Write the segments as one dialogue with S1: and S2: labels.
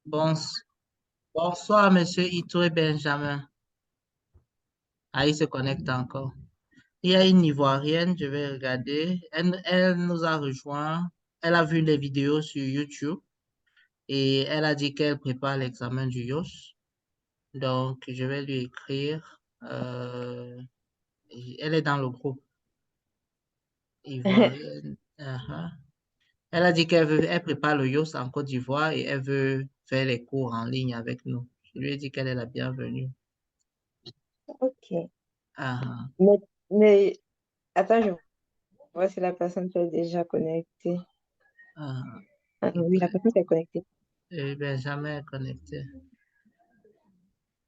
S1: Bons- Bonsoir, monsieur Ito et Benjamin. Ah, il se connecte encore. Il y a une Ivoirienne, je vais regarder. Elle nous a rejoint. Elle a vu les vidéos sur YouTube et elle a dit qu'elle prépare l'examen du YOS. Donc, je vais lui écrire. Elle est dans le groupe ivoirienne. Elle a dit elle prépare le YOS en Côte d'Ivoire et elle veut faire les cours en ligne avec nous. Je lui ai dit qu'elle est la bienvenue.
S2: Ok.
S1: Ah,
S2: Mais, mais attends, je vois si la personne s'est déjà connectée.
S1: ah.
S2: Ah, oui, la personne s'est connectée.
S1: Benjamin est connecté.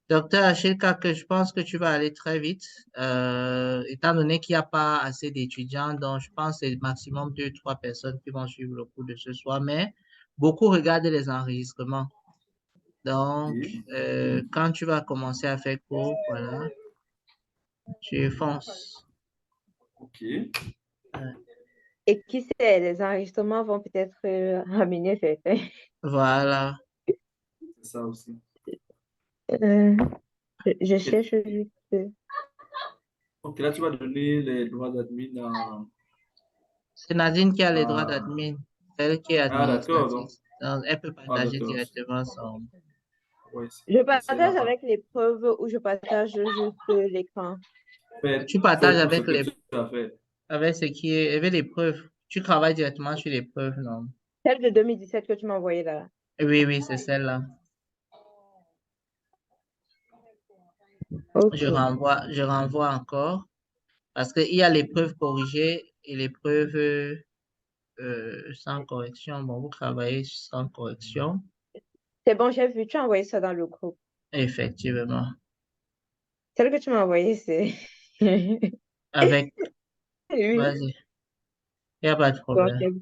S1: Docteur Achilka, que je pense que tu vas aller très vite, étant donné qu'il n'y a pas assez d'étudiants, donc je pense que c'est maximum deux, trois personnes qui vont suivre le cours de ce soir, mais beaucoup regardent les enregistrements. Donc,
S3: Ok.
S1: quand tu vas commencer à faire cours, voilà, tu fonces.
S3: Ok.
S1: Ouais.
S2: Et qui sait, les enregistrements vont peut-être amener certains.
S1: Voilà.
S3: C'est ça aussi.
S2: Euh, je
S3: Et-
S2: cherche juste.
S3: ok, là, tu vas donner les droits d'admin
S1: C'est Nadine qui a les droits
S3: à-
S1: d'admin, elle qui est
S3: Ah, d'accord.
S1: administratrice.
S3: Donc,
S1: Donc, elle peut
S3: ah,
S1: partager
S3: d'accord.
S1: directement son.
S3: Ouais,
S2: Je
S3: c'est là.
S2: partage avec l'épreuve ou je partage juste l'écran.
S1: Tu
S3: Fais
S1: partages
S3: tout ce
S1: avec
S3: que tu as fait.
S1: avec ce qui est, avec l'épreuve. Tu travailles directement sur l'épreuve, non?
S2: Celle de 2017 que tu m'as envoyée là.
S1: Oui, oui, c'est celle-là.
S2: Ok.
S1: Je renvoie encore parce qu'il y a l'épreuve corrigée et l'épreuve sans correction. Bon, vous travaillez sans correction,
S2: C'est bon, j'ai vu. Tu as envoyé ça dans le groupe.
S1: effectivement.
S2: Celle que tu m'as envoyée, c'est.
S1: Avec,
S2: Oui.
S1: vas-y, il n'y a pas de
S2: Bon,
S1: problème.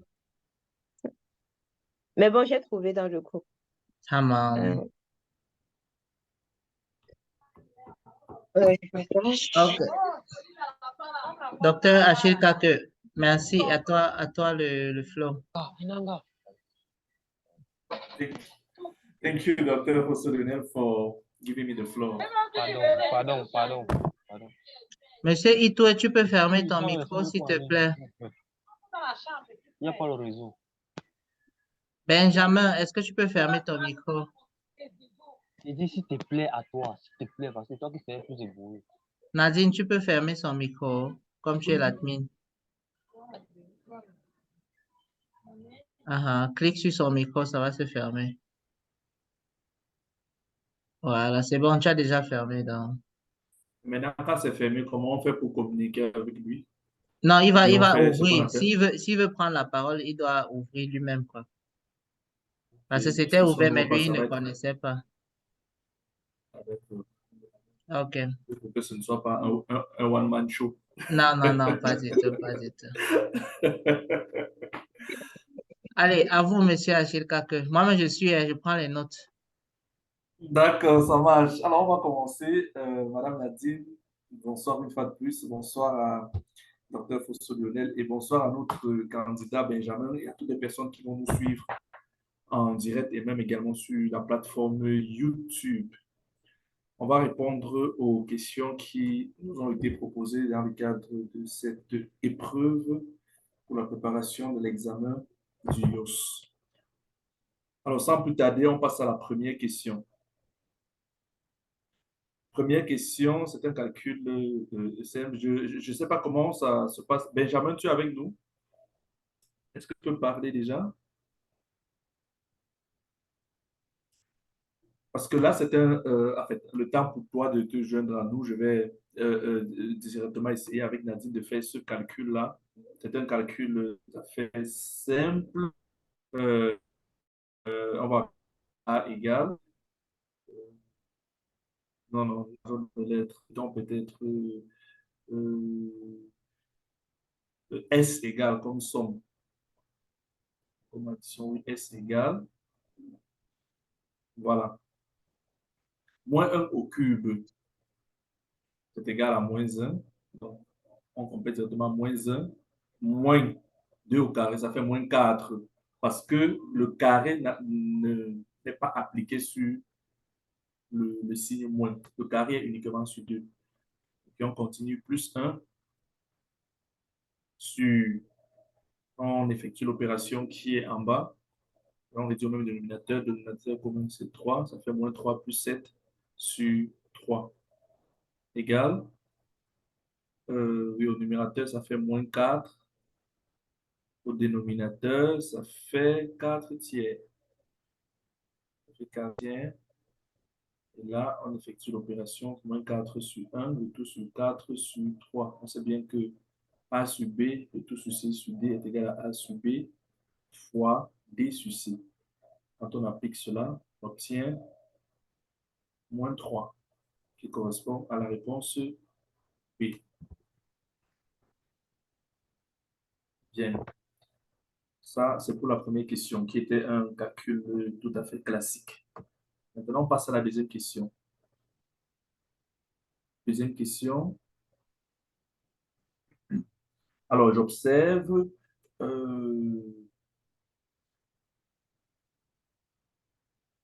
S2: mais bon, j'ai trouvé dans le groupe.
S1: Tamam.
S2: Euh, ouais, je partage.
S1: Ok. Docteur Achille Kake, merci à toi le flow.
S3: Thank, thank you, Dr. Fosolunel, for giving me the floor.
S4: Pardon.
S1: Monsieur Ito, tu peux fermer
S4: Oui,
S1: ton
S4: ça, c'est
S1: micro, s'il
S4: beaucoup
S1: te
S4: aller.
S1: plaît.
S4: Il n'y a pas le réseau.
S1: Benjamin, est-ce que tu peux fermer ton micro?
S4: J'ai dit s'il te plaît à toi, s'il te plaît, parce que toi qui fais plus de bruit.
S1: Nadine, tu peux fermer son micro, comme tu es l'admin. Clique sur son micro, ça va se fermer. Voilà, c'est bon, tu as déjà fermé. Donc.
S3: Maintenant, quand c'est fermé, comment on fait pour communiquer avec lui?
S1: Non,
S3: Ou bien
S1: il
S3: on
S1: va
S3: fait ce qu'on
S1: ouvrir.
S3: appelle,
S1: S'il veut prendre la parole, il doit ouvrir lui-même, quoi. Parce que
S3: et
S1: c'était
S3: puisque son
S1: ouvert,
S3: mot
S1: mais
S3: de passe,
S1: lui, il
S3: ça
S1: ne
S3: va être
S1: connaissait pas.
S3: avec,
S1: OK.
S3: pour que ce ne soit pas un one-man show.
S1: Non, non, non, pas du tout, pas du tout. Allez, à vous, monsieur Achille Kake. Moi-même, je prends les notes.
S3: D'accord, ça marche. Alors, on va commencer. Madame Nadine, bonsoir une fois de plus. Bonsoir à Dr. Fosso Lionel et bonsoir à notre candidat Benjamin et à toutes les personnes qui vont nous suivre en direct et même également sur la plateforme YouTube. On va répondre aux questions qui nous ont été proposées dans le cadre de cette épreuve pour la préparation de l'examen du YOS. Alors, sans plus tarder, on passe à la première question. Première question, c'est un calcul simple. Je ne sais pas comment ça se passe. Benjamin, tu es avec nous? Est-ce que tu peux parler déjà? Parce que là, en fait, le temps pour toi de te joindre à nous. Je vais directement essayer avec Nadine de faire ce calcul-là. C'est un calcul tout à fait simple. Euh, on va A égale. Non, non, zone de lettres. Donc peut-être euh, S égale comme somme. Comme addition, oui, S égale. Voilà. Moins un au cube, c'est égal à moins un. Donc, on complète directement moins un. Moins 2 au carré, ça fait moins 4. Parce que le carré n'est pas appliqué sur le signe moins. Le carré est uniquement sur 2. Et puis on continue plus 1 sur, on effectue l'opération qui est en bas. On réduit au même dénominateur. Le dénominateur commun, c'est 3. Ça fait moins 3 plus 7 sur 3. Égal. Oui, au numérateur, ça fait moins 4. Au dénominateur, ça fait 4 tiers. Ça fait 4 tiers. Et là, on effectue l'opération moins 4 sur 1, le tout sur 4 sur 3. On sait bien que A sur B, le tout sur C sur D est égal à A sur B fois D sur C. Quand on applique cela, on obtient moins 3, qui correspond à la réponse B. Bien. Ça, c'est pour la première question, qui était un calcul tout à fait classique. Maintenant, on passe à la deuxième question. Deuxième question. Alors, j'observe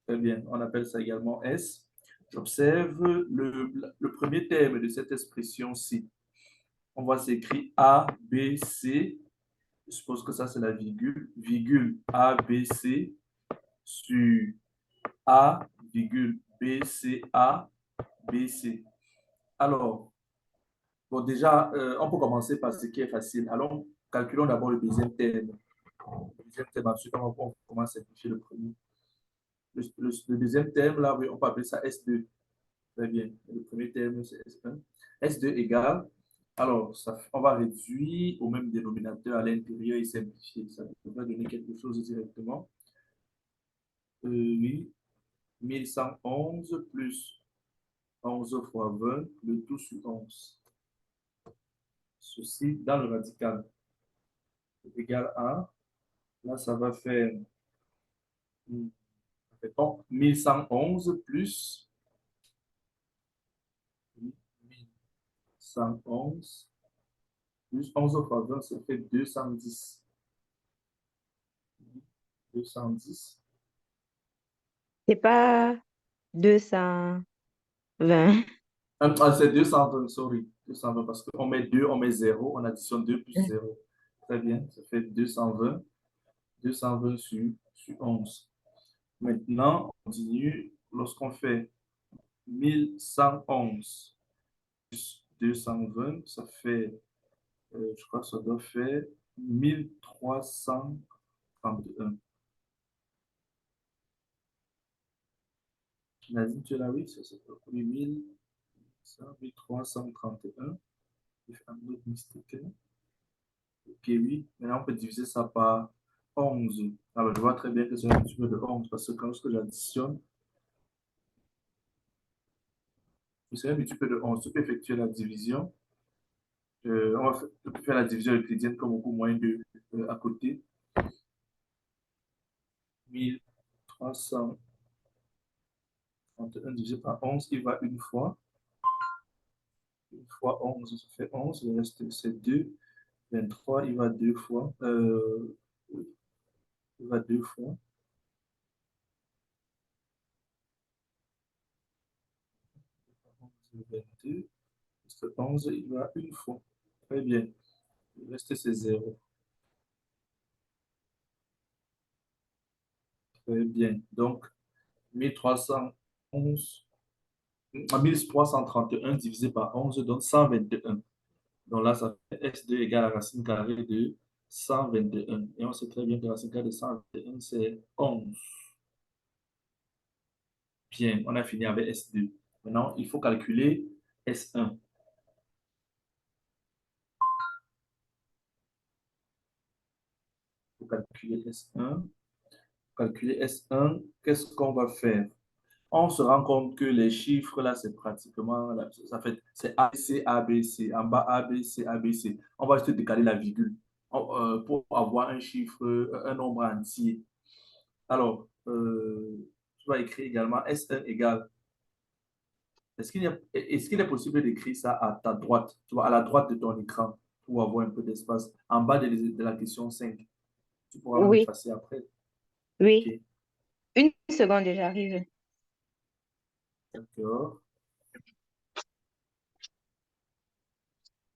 S3: très bien, on appelle ça également S. J'observe le premier terme de cette expression-ci. On voit s'écrit A, B, C. Je suppose que ça, c'est la virgule. Virgule A, B, C sur A, virgule B, C, A, B, C. Alors, bon, déjà, on peut commencer par ce qui est facile. Allons, calculons d'abord le deuxième terme. Le deuxième terme, ensuite, on commence à simplifier le premier. Le deuxième terme, là, oui, on peut appeler ça S2. Très bien. Le premier terme, c'est S1. S2 égale. Alors, on va réduire au même dénominateur à l'intérieur et simplifier. Ça devrait donner quelque chose directement. Oui. 1111 plus 11 fois 20, le tout sur 11. Ceci dans le radical est égal à. Là, ça va faire 1111 plus 1111 plus 11 fois 20, ça fait 210. 210.
S2: C'est pas 220.
S3: C'est 220, sorry. 220 parce qu'on met 2, on met 0, on additionne 2 plus 0. Très bien, ça fait 220. 220 sur 11. Maintenant, on continue. Lorsqu'on fait 1111 plus 220, ça fait, je crois que ça doit faire 1331. Nazim, tu es là, oui, ça c'est oui, 1331. If I'm not mistaken. Ok, oui. Maintenant, on peut diviser ça par 11. Alors, je vois très bien que c'est un multiple de 11 parce que quand j'additionne, c'est un multiple de 11. Tu peux effectuer la division. On va faire la division euclidienne comme au cours moins de à côté. 1331 divisé par 11, il va une fois. Une fois 11, ça fait 11. Le reste, c'est 2. 23, il va deux fois. Il va deux fois. 22. 11, il va une fois. Très bien. Le reste, c'est 0. Très bien. Donc, 1311, 1331 divisé par 11 donne 121. Donc là, ça fait S2 égale à la racine carrée de 121. Et on sait très bien que la racine carrée de 121, c'est 11. Bien, on a fini avec S2. Maintenant, il faut calculer S1. Pour calculer S1, qu'est-ce qu'on va faire? On se rend compte que les chiffres, là, c'est pratiquement, ça fait, c'est ABC, ABC, en bas ABC, ABC. On va juste décaler la virgule pour avoir un chiffre, un nombre entier. Alors, tu vas écrire également S1 égale. Est-ce qu'il est possible d'écrire ça à ta droite, tu vois, à la droite de ton écran, pour avoir un peu d'espace, en bas de la question 5? Tu pourras même
S2: Oui,
S3: effacer après.
S2: oui.
S3: OK.
S2: Une seconde, j'arrive.
S3: D'accord.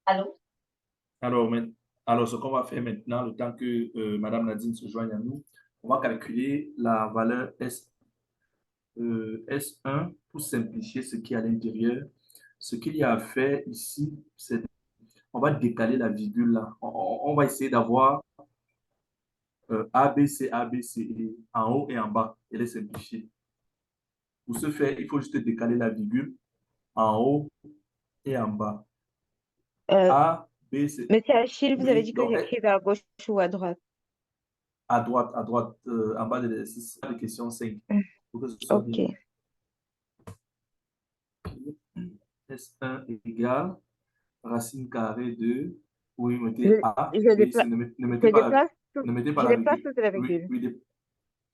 S2: Allô?
S3: Alors, alors, ce qu'on va faire maintenant, le temps que Madame Nadine se joigne à nous, on va calculer la valeur S1 pour simplifier ce qui est à l'intérieur. Ce qu'il y a à faire ici, c'est on va décaler la virgule là. On va essayer d'avoir ABC en haut et en bas et les simplifier. Pour ce faire, il faut juste décaler la virgule en haut et en bas.
S2: Euh,
S3: A, B, C.
S2: Monsieur Achille, vous avez
S3: Oui,
S2: dit que
S3: donc
S2: j'écrive à gauche ou à droite?
S3: à droite, en bas de l'exercice, de question 5.
S2: Hmm,
S3: Pour que ce soit bien.
S2: Ok.
S3: S1 égale racine carrée de, oui,
S2: Je,
S3: mettez A,
S2: je
S3: B, C.
S2: déplace,
S3: Ne
S2: tout-
S3: mettez pas
S2: je
S3: la
S2: déplace
S3: virgule.
S2: toute la
S3: Oui,
S2: virgule.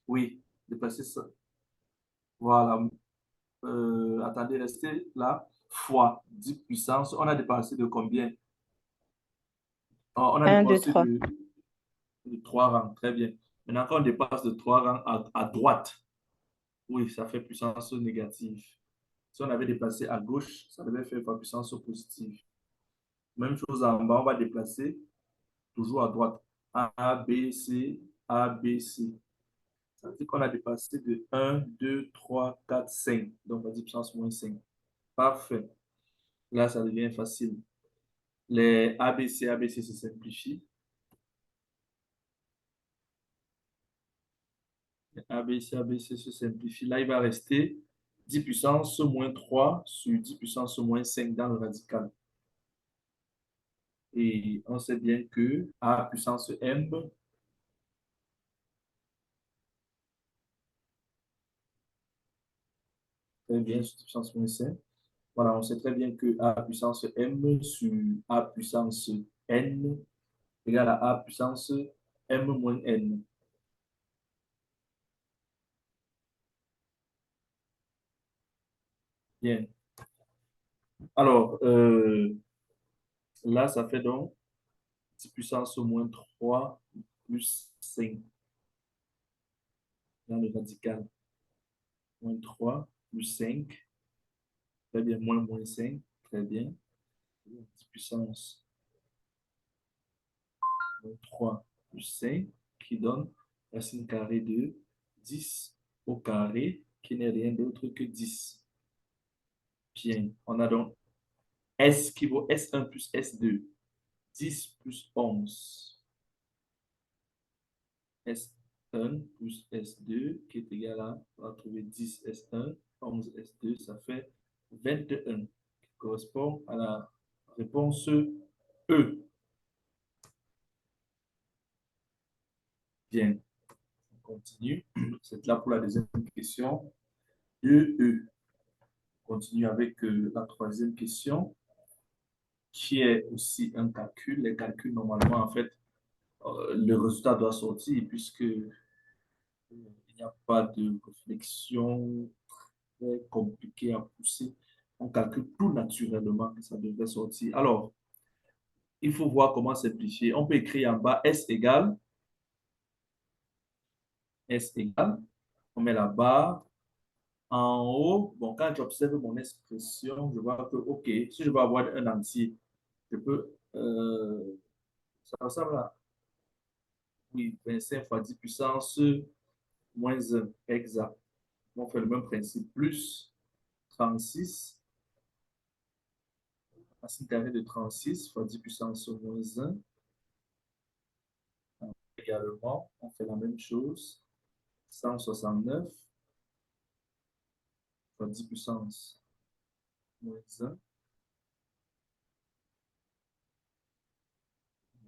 S3: oui, déplacez ça. Voilà. Attendez, restez là. Fois 10 puissance. On a dépassé de combien? On a
S2: 1, 2,
S3: dépassé
S2: 3.
S3: de 3 rangs. Très bien. Maintenant, quand on dépasse de 3 rangs à droite, oui, ça fait puissance négative. Si on avait déplacé à gauche, ça devait faire puissance positive. Même chose en bas, on va déplacer toujours à droite. A, B, C, A, B, C. Ça veut dire qu'on a dépassé de 1, 2, 3, 4, 5. Donc, on va dire puissance moins 5. Parfait. Là, ça devient facile. Les ABC, ABC se simplifient. Les ABC, ABC se simplifient. Là, il va rester 10 puissance moins 3 sur 10 puissance moins 5 dans le radical. Et on sait bien que A puissance M, très bien, sur 10 puissance moins 5. Voilà, on sait très bien que A puissance M sur A puissance N égale à A puissance M moins N. Bien. Alors, là, ça fait donc 10 puissance moins 3 plus 5 dans le radical. Moins 3 plus 5. Très bien, moins 5. Très bien. 10 puissance moins 3 plus 5 qui donne racine carrée de 10 au carré qui n'est rien d'autre que 10. Bien, on a donc S qui vaut S1 plus S2. 10 plus 11. S1 plus S2 qui est égal à, on va trouver 10 S1, 11 S2, ça fait 21, qui correspond à la réponse E. Bien, on continue. C'est là pour la deuxième question. E. On continue avec la troisième question, qui est aussi un calcul. Les calculs, normalement, en fait, le résultat doit sortir puisque il n'y a pas de réflexion très compliqué à pousser. On calcule tout naturellement que ça devrait sortir. Alors, il faut voir comment simplifier. On peut écrire en bas S égale, on met la barre. En haut, bon, quand j'observe mon expression, je vois que, OK, si je veux avoir un entier, je peux, ça ressemble à, oui, 25 fois 10 puissance moins 1, exact. On fait le même principe, plus 36. Racine carrée de 36 fois 10 puissance moins 1. Également, on fait la même chose. 169 fois 10 puissance moins 1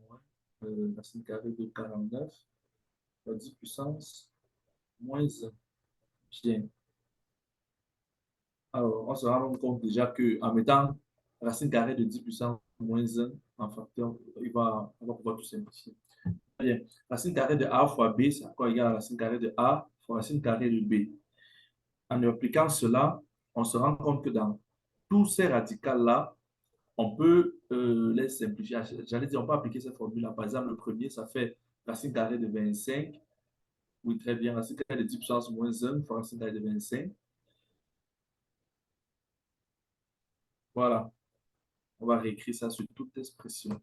S3: moins racine carrée de 49 fois 10 puissance moins 1. Bien. Alors, on se rend compte déjà qu'en mettant racine carrée de 10 puissance moins 1 en facteur, on va pouvoir tout simplifier. Bien. Racine carrée de A fois B, c'est encore égal à racine carrée de A fois racine carrée de B. En appliquant cela, on se rend compte que dans tous ces radicals-là, on peut les simplifier. J'allais dire, on peut appliquer cette formule-là. Par exemple, le premier, ça fait racine carrée de 25 Oui, très bien. Racine carrée de 10 puissance moins 1 fois racine carrée de 25. Voilà. On va réécrire ça sur toute expression.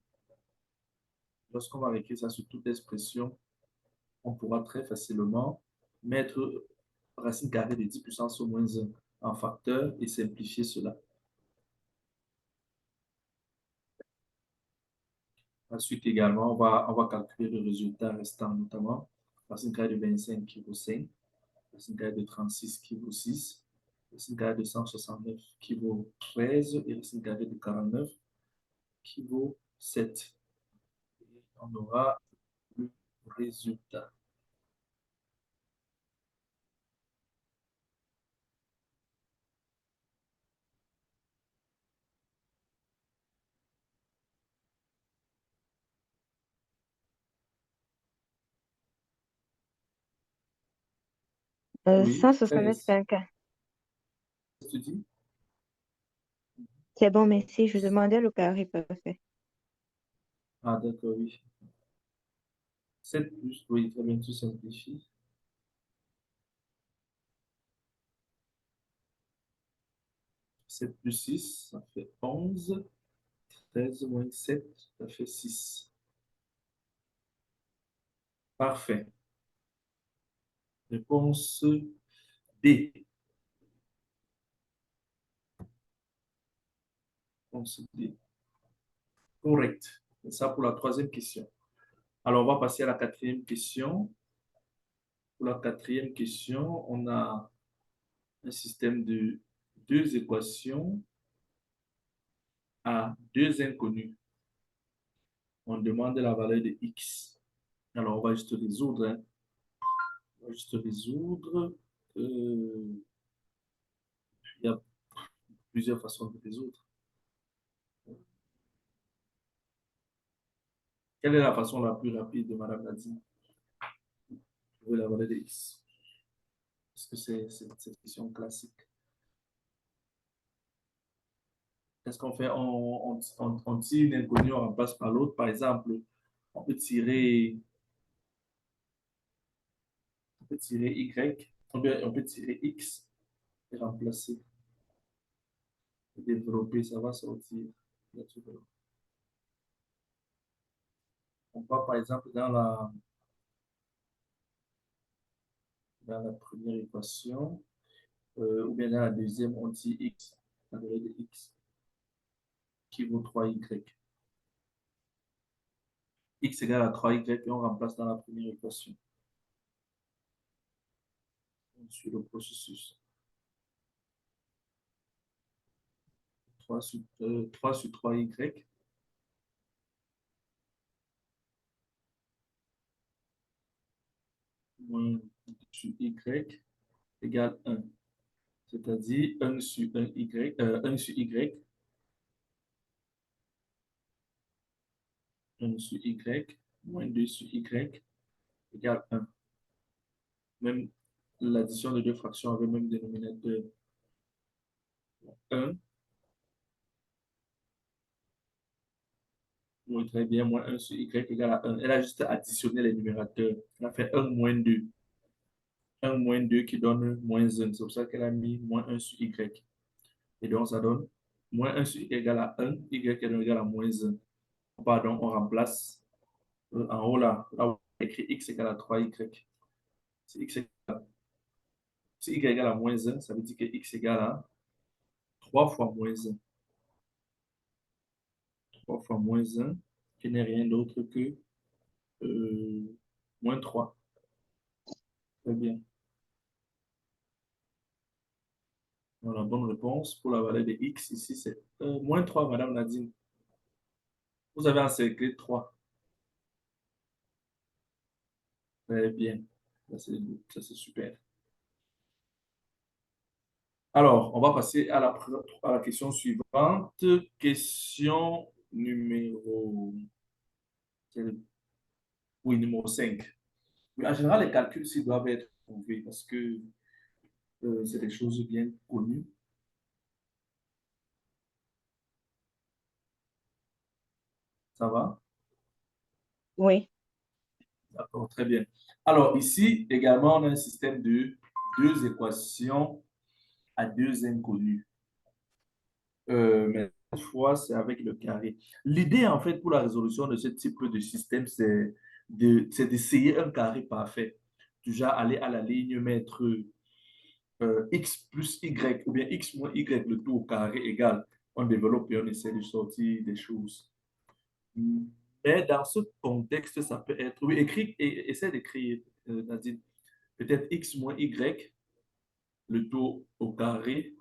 S3: Lorsqu'on va réécrire ça sur toute expression, on pourra très facilement mettre racine carrée de 10 puissance au moins 1 en facteur et simplifier cela. Ensuite, également, on va calculer le résultat restant, notamment racine carrée de 25 qui vaut 5, racine carrée de 36 qui vaut 6, racine carrée de 169 qui vaut 13 et racine carrée de 49 qui vaut 7. Et on aura le résultat. Oui, 13.
S2: 165.
S3: Qu'est-ce que tu dis?
S2: C'est bon, merci. Je demandais le carré parfait.
S3: Ah, d'accord, oui. 7 plus, oui, très bien, tu simplifies. 7 plus 6, ça fait 11. 13 moins 7, ça fait 6. Parfait. Réponse D. Réponse D. Correct. C'est ça pour la troisième question. Alors, on va passer à la quatrième question. Pour la quatrième question, on a un système de deux équations à deux inconnus. On demande la valeur de x. Alors, on va juste résoudre. Hein. On va juste résoudre. Il y a plusieurs façons de résoudre. Quelle est la façon la plus rapide de Madame Nadine? Trouver la valeur de x. Est-ce que c'est cette question classique? Qu'est-ce qu'on fait? On tire une inconnue, on remplace par l'autre. Par exemple, on peut tirer, y, on peut tirer x et remplacer, et développer, ça va sortir naturellement. On part par exemple dans la première équation, ou bien dans la deuxième, on tire x, la valeur de x, qui vaut 3y. X égale à 3y et on remplace dans la première équation. On suit le processus. 3 sur 3y moins 2 sur y égale 1. C'est-à-dire 1 sur 1y, 1 sur y, 1 sur y, moins 2 sur y égale 1. Même l'addition de deux fractions avec le même dénominateur. 1, oui, très bien, moins 1 sur y égale à 1. Elle a juste additionné les numérateurs. Elle a fait 1 moins 2. 1 moins 2 qui donne moins 1. C'est pour ça qu'elle a mis moins 1 sur y. Et donc, ça donne moins 1 sur y égale à 1, y égale à moins 1. Pardon, on remplace en haut là où on a écrit x égale à 3y. Si si y égale à moins 1, ça veut dire que x égale à 3 fois moins 1. 3 fois moins 1, qui n'est rien d'autre que moins 3. Très bien. Voilà, bonne réponse pour la valeur de x. Ici, c'est moins 3, Madame Nadine. Vous avez encerclé 3. Très bien. Ça, c'est super. Alors, on va passer à la question suivante. Question numéro, oui, numéro 5. Oui, en général, les calculs s'ils doivent être prouvés parce que c'est des choses bien connues. Ça va?
S2: Oui.
S3: D'accord, très bien. Alors, ici, également, on a un système de deux équations à deux inconnus. Mais cette fois, c'est avec le carré. L'idée, en fait, pour la résolution de ce type de système, c'est d'essayer un carré parfait. Du genre, aller à la ligne, mettre x plus y, ou bien x moins y, le tout au carré égal. On développe et on essaie de sortir des choses. Mais dans ce contexte, ça peut être, oui, essaie d'écrire, Nadine, peut-être x moins y, le tout au carré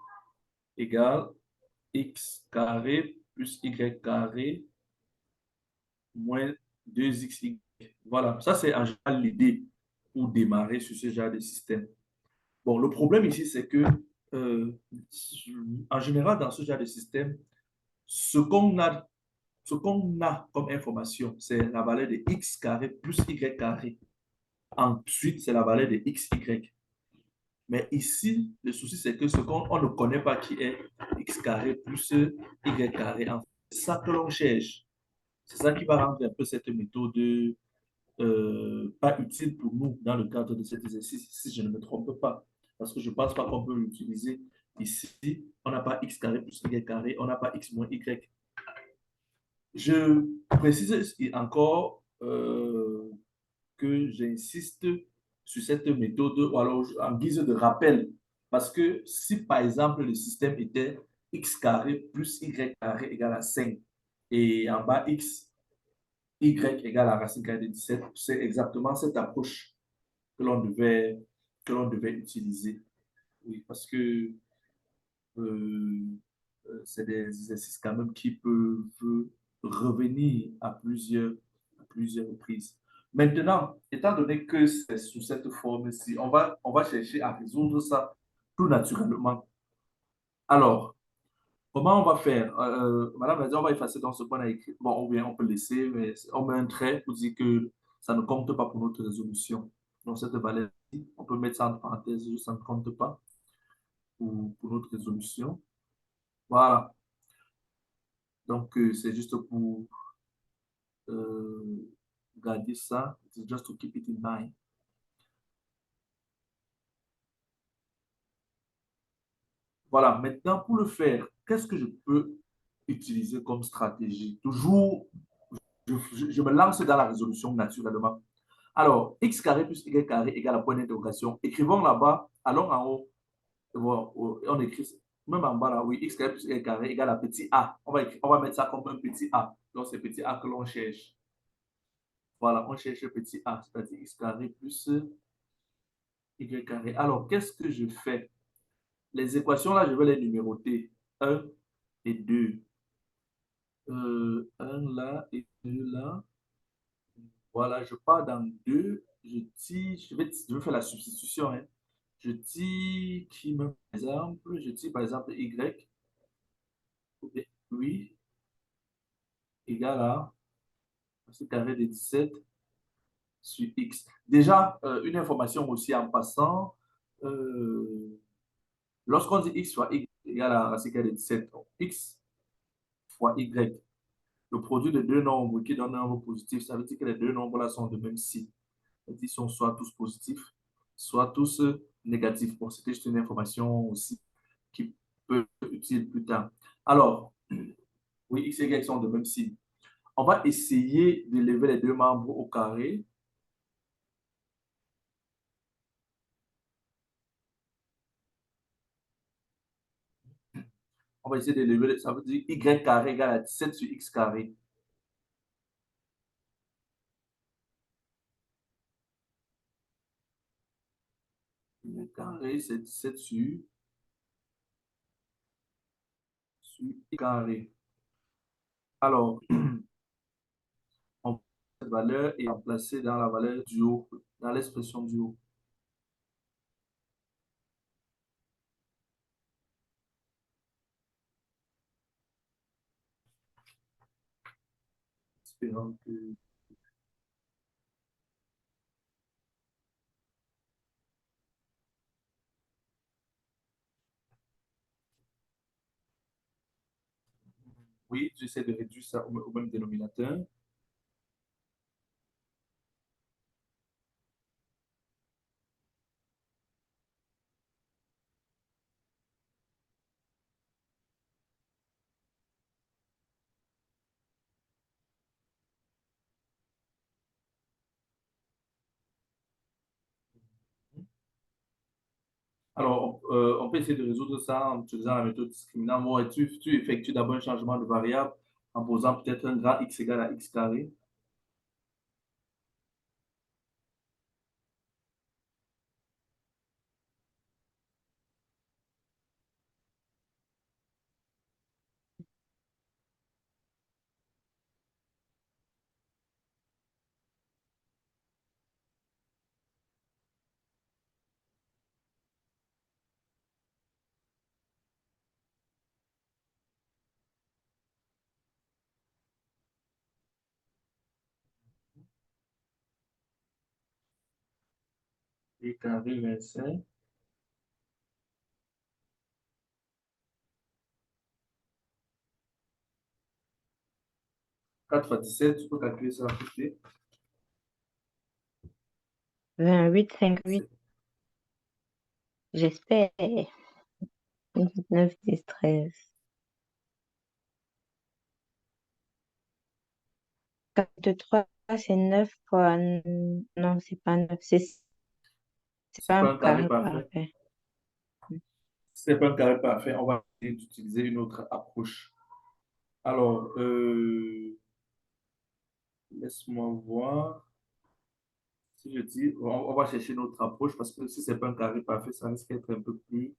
S3: égal x carré plus y carré moins 2xy. Voilà, ça c'est en général l'idée pour démarrer sur ce genre de système. Bon, le problème ici, c'est que euh, en général, dans ce genre de système, ce qu'on a, ce qu'on a comme information, c'est la valeur de x carré plus y carré. Ensuite, c'est la valeur de xy. Mais ici, le souci, c'est que ce qu'on on ne connaît pas qui est x carré plus y carré. En fait, c'est ça que l'on cherche. C'est ça qui va rendre un peu cette méthode pas utile pour nous dans le cadre de cet exercice, si je ne me trompe pas. Parce que je ne pense pas qu'on peut l'utiliser ici. On n'a pas x carré plus y carré, on n'a pas x moins y. Je précise encore que j'insiste sur cette méthode, ou alors en guise de rappel, parce que si par exemple le système était x carré plus y carré égale à 5, et en bas x, y égale à racine carrée de 17, c'est exactement cette approche que l'on devait utiliser. Oui, parce que euh, c'est des exercices quand même qui peuvent revenir à plusieurs reprises. Maintenant, étant donné que c'est sous cette forme-ci, on va chercher à résoudre ça tout naturellement. Alors, comment on va faire? Madame a dit, on va effacer dans ce qu'on a écrit. Bon, ou bien on peut laisser, mais on met un trait pour dire que ça ne compte pas pour notre résolution. Donc, cette valeur-ci, on peut mettre ça en parenthèse, ça ne compte pas pour notre résolution. Voilà. Donc, c'est juste pour euh, garder ça. It's just to keep it in mind. Voilà. Maintenant, pour le faire, qu'est-ce que je peux utiliser comme stratégie? Toujours, je me lance dans la résolution naturellement. Alors, x carré plus y carré égale à point d'interrogation. Écrivons là-bas, allons en haut. Bon, on écrit, même en bas là, oui, x carré plus y carré égale à petit a. On va mettre ça comme un petit a. Donc, c'est petit a que l'on cherche. Voilà, on cherche petit a, c'est-à-dire x carré plus y carré. Alors, qu'est-ce que je fais? Les équations là, je vais les numéroter. Un et 2. 1 là et 2 là. Voilà, je pars dans 2. Je vais faire la substitution, hein. Je dis qui me, par exemple, je dis par exemple y, oui, égale à ce carré de 17 sur x. Déjà, une information aussi en passant, euh, lorsqu'on dit x fois y égale à racine carrée de 17, donc x fois y, le produit de deux nombres qui donne un nombre positif, ça veut dire que les deux nombres-là sont de même signe. Ils sont soit tous positifs, soit tous négatifs. Bon, c'était juste une information aussi qui peut être utile plus tard. Alors, oui, x et y sont de même signe. On va essayer de lever les deux membres au carré. On va essayer de lever, ça veut dire y carré égale à 17 sur x carré. Y carré, c'est 17 sur y carré. Alors, on va cette valeur et remplacer dans la valeur du haut, dans l'expression du haut. Espérons que... Oui, j'essaie de réduire ça au même dénominateur. Alors, on peut essayer de résoudre ça en utilisant la méthode discriminant. Bon, et tu effectues d'abord un changement de variable en posant peut-être un grand x égale à x carré. Et carré 25. 4 fois 17, tu peux calculer ça à côté.
S2: 28, 58, j'espère. 9, 10, 13. 43, c'est 9 fois... Non, c'est pas 9, c'est
S3: C'est
S2: pas
S3: pas
S2: un
S3: un carré
S2: carré
S3: parfait.
S2: parfait.
S3: C'est pas un carré parfait. On va essayer d'utiliser une autre approche. Alors, laisse-moi voir. Si je dis, on va chercher une autre approche parce que si c'est pas un carré parfait, ça risque d'être un peu plus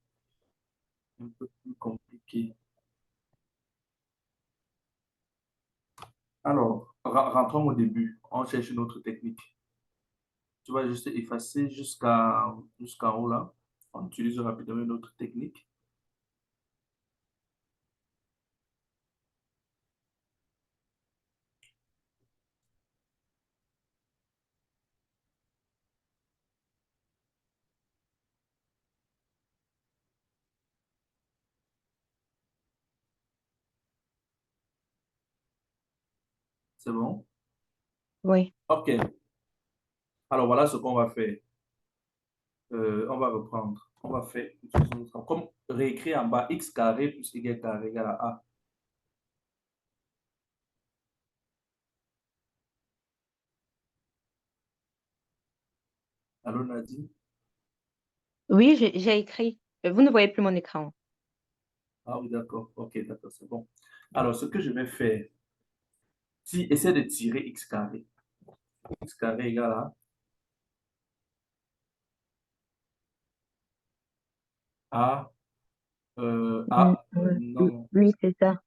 S3: compliqué. Alors, rentrons au début. On cherche une autre technique. Tu vas juste effacer jusqu'en haut là. On utilise rapidement une autre technique. C'est bon?
S2: Oui,
S3: OK. Alors, voilà ce qu'on va faire. On va reprendre. On va faire, comme réécrire en bas x carré plus y carré égale à a. Allô, Nadine?
S2: oui, j'ai écrit. Vous ne voyez plus mon écran.
S3: Ah oui, d'accord. OK, d'accord, c'est bon. Alors, ce que je vais faire, si essaie de tirer x carré. X carré égale à non, non.
S2: Oui, c'est ça.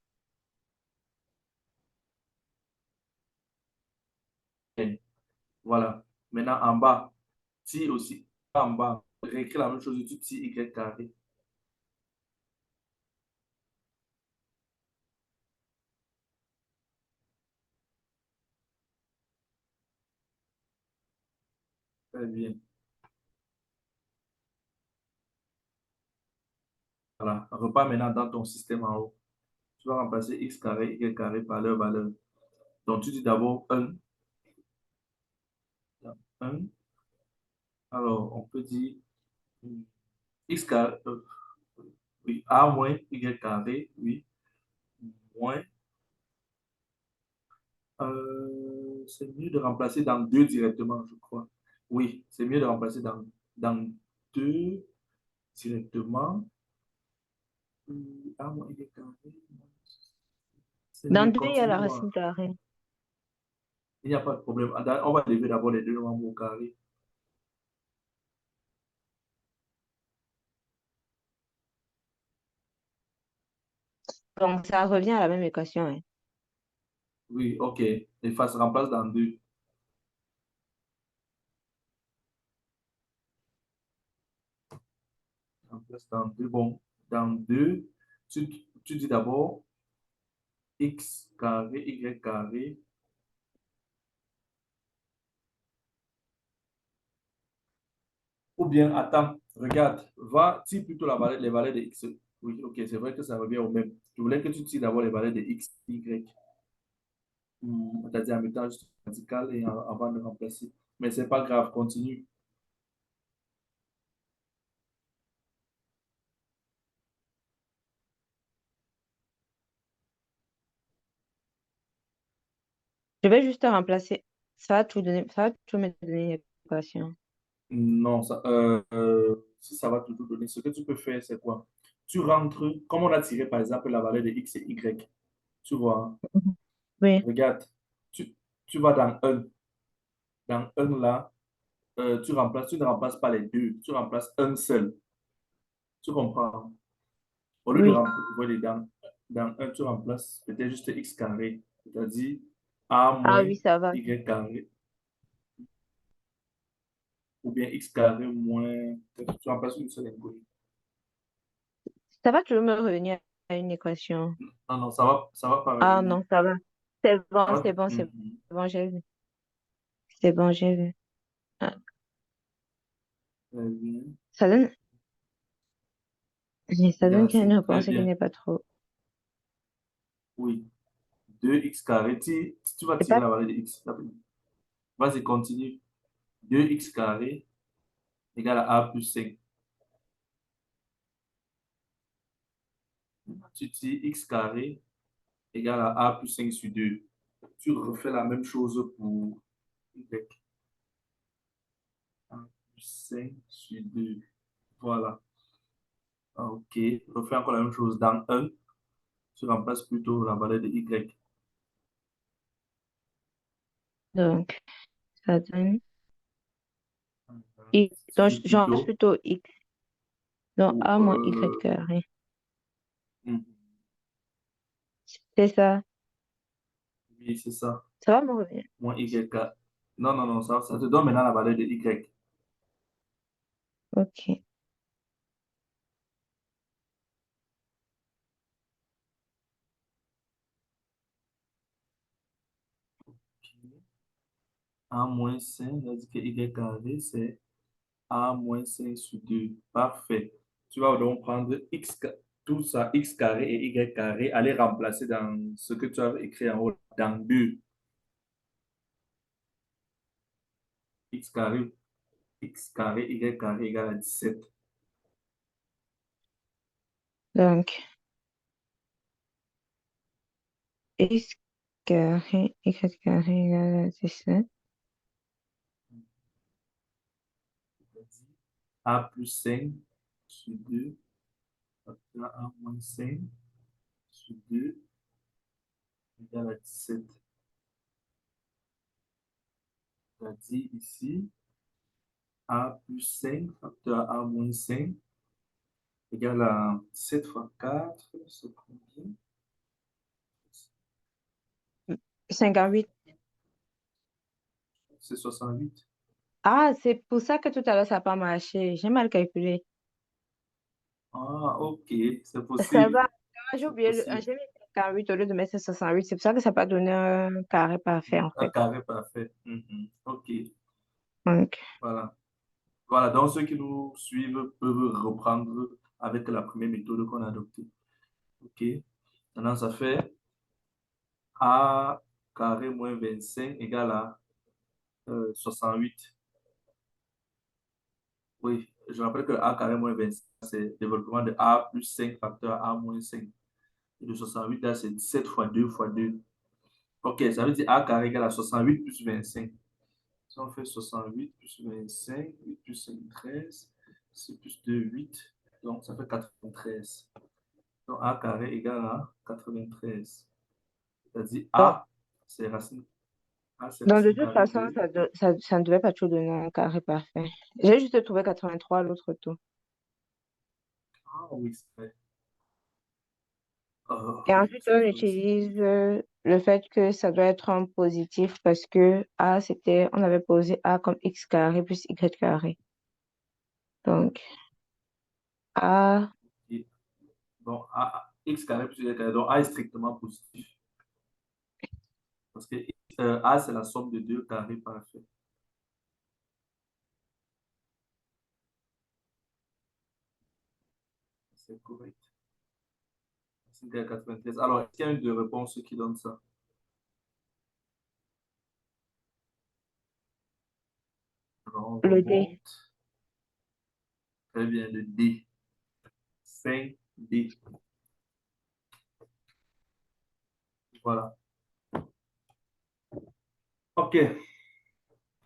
S3: OK. Voilà. Maintenant, en bas, si aussi, en bas, réécris la même chose, tu tires y carré. Très bien. Voilà. Repars maintenant dans ton système en haut. Tu vas remplacer x carré, y carré par leur valeur. Donc, tu dis d'abord 1. 1. Alors, on peut dire x carré, oui, a moins y carré, oui, moins. C'est mieux de remplacer dans 2 directement, je crois. Oui, c'est mieux de remplacer dans 2 directement. A moins y carré. C'est
S2: Dans
S3: mieux,
S2: 2, il y a
S3: continue
S2: la
S3: voir.
S2: racine carrée.
S3: Il n'y a pas de problème. On va lever d'abord les deux nombres au carré.
S2: Donc, ça revient à la même équation, hein.
S3: Oui, ok. Les faces remplacent dans 2. Remplace dans 2. Bon, dans 2, tu dis d'abord x carré, y carré. Ou bien, attends, regarde, tire plutôt les valeurs de x. Oui, ok, c'est vrai que ça revient au même. Je voulais que tu tires d'abord les valeurs de x, y. C'est-à-dire en mettant juste radical et avant de remplacer. Mais c'est pas grave, continue.
S2: Je vais juste remplacer. Ça va tout donner, ça va tout me donner une équation.
S3: Non, si ça va toujours donner, ce que tu peux faire, c'est quoi? Tu rentres, comme on a tiré par exemple la valeur de x et y, tu vois,
S2: Mhm. Oui.
S3: regarde, tu, tu vas dans un. Dans un là, tu ne remplaces pas les deux, tu remplaces un seul. Tu comprends? Au lieu de
S2: Oui.
S3: remplacer dans un, tu remplaces peut-être juste x carré, c'est-à-dire a
S2: Ah
S3: moins
S2: oui, ça va.
S3: y carré, ou bien x carré moins, tu remplaces une seule inconnue.
S2: Ça va toujours me revenir à une équation.
S3: Non, non, ça va pas
S2: Ah
S3: revenir.
S2: non, ça va. C'est bon,
S3: Ça va-
S2: c'est bon, c'est
S3: Mhm.
S2: bon, j'ai vu. C'est bon, j'ai vu. Ah,
S3: Très bien.
S2: ça donne, ça donne
S3: Regarde,
S2: une
S3: c'est très
S2: réponse qui
S3: bien.
S2: n'est pas trop.
S3: Oui. 2x carré, tu vas
S2: C'est
S3: tirer
S2: pas,
S3: la valeur de x. Vas-y, continue. 2x carré égale à a plus 5. Tu tires x carré égale à a plus 5 sur 2. Tu refais la même chose pour y. A plus 5 sur 2. Voilà. OK. Refais encore la même chose dans un. Tu remplaces plutôt la valeur de y.
S2: donc, ça donne X. Donc,
S3: C'est
S2: j'en reste
S3: plutôt.
S2: plutôt X. Donc,
S3: Ou,
S2: A moins Y carré.
S3: mhm.
S2: C'est ça.
S3: Oui, c'est ça.
S2: Ça va me revenir.
S3: Moins y. Non, non, non, ça te donne maintenant la valeur de y.
S2: Ok.
S3: A moins 5, c'est-à-dire que y carré, c'est A moins 5 sur 2. Parfait. Tu vas donc prendre tout ça, x carré et y carré, aller remplacer dans ce que tu as écrit en haut, dans 2. X carré, x carré, y carré égale à 17.
S2: Donc, X carré, Y carré égale à 17.
S3: A plus 5 sur 2. A moins 5 sur 2 égale à 17. C'est-à-dire ici, A plus 5 facteur A moins 5 égale à 7 fois 4, c'est combien?
S2: 58.
S3: C'est 68.
S2: Ah, c'est pour ça que tout à l'heure, ça n'a pas marché. J'ai mal calculé.
S3: Ah, ok, c'est
S2: Ça
S3: possible.
S2: va. J'ai
S3: C'est
S2: oublié
S3: possible.
S2: j'ai mis 58 au lieu de mettre 68. C'est pour ça que ça n'a pas donné un carré parfait, en
S3: Un
S2: fait.
S3: carré parfait. Mhm. Ok,
S2: Donc,
S3: voilà. Voilà, donc ceux qui nous suivent peuvent reprendre avec la première méthode qu'on a adoptée. Ok, maintenant ça fait A carré moins 25 égale à 68. Oui, je rappelle que A carré moins 25, c'est le développement de A plus 5 facteur A moins 5. Et de 68, là, c'est 17 fois 2 fois 2. Ok, ça veut dire A carré égale à 68 plus 25. Si on fait 68 plus 25, 8 plus 5, 13, 6 plus 2, 8. Donc, ça fait 93. Donc, A carré égale à 93. C'est-à-dire
S2: donc,
S3: A, c'est
S2: donc, de
S3: racine
S2: toute
S3: carrée
S2: façon,
S3: de.
S2: ça ne devait pas toujours donner un carré parfait. J'ai juste trouvé 83 à l'autre tour.
S3: Ah oui, c'est vrai. Oh,
S2: Et ensuite,
S3: c'est
S2: on
S3: vrai aussi.
S2: utilise le fait que ça doit être un positif parce que A, on avait posé A comme X carré plus Y carré. Donc, A,
S3: Et donc, X carré plus Y carré. Donc, A est strictement positif. Parce que A, c'est la somme de deux carrés parfaits. C'est correct. C'est 93. Alors, est-ce qu'il y a une de réponse qui donne ça? Alors, on
S2: le D.
S3: remonte. Très bien, le D. 5D. Voilà. OK.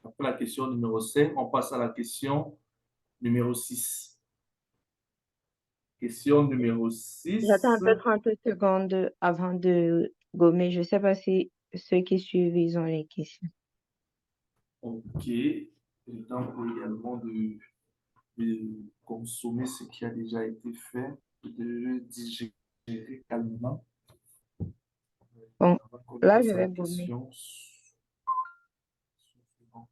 S3: Après la question numéro 5, on passe à la question numéro 6. Question numéro 6.
S2: J'attends un peu 30 secondes avant de gommer. Je ne sais pas si ceux qui suivent, ils ont les questions.
S3: OK. Le temps pour également de consommer ce qui a déjà été fait, de digérer calmement.
S2: Bon,
S3: Avant qu'on
S2: là, je
S3: passe à la
S2: vais gommer.
S3: question suivante.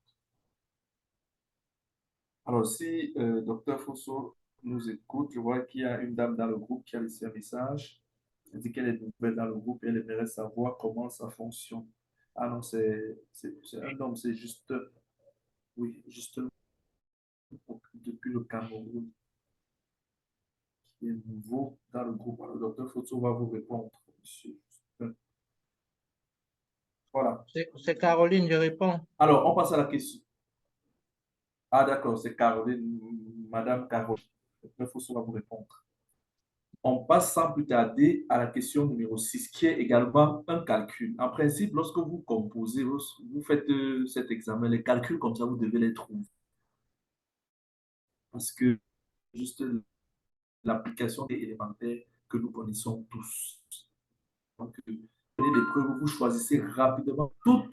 S3: Alors, si Dr Fosso nous écoute, je vois qu'il y a une dame dans le groupe qui a laissé un message. Elle dit qu'elle est nouvelle dans le groupe et elle aimerait savoir comment ça fonctionne. Ah non, c'est un homme, c'est juste, oui, juste depuis le Cameroun qui est nouveau dans le groupe. Alors, Dr Fosso va vous répondre, monsieur. Voilà.
S1: C'est Caroline, je réponds.
S3: Alors, on passe à la question. Ah, d'accord, c'est Caroline, Madame Caroline. Dr Fosso va vous répondre. On passe sans plus tarder à la question numéro 6, qui est également un calcul. En principe, lorsque vous composez, vous faites cet examen, les calculs comme ça, vous devez les trouver. Parce que juste l'application est élémentaire que nous connaissons tous. Donc, prenez des preuves, vous choisissez rapidement tous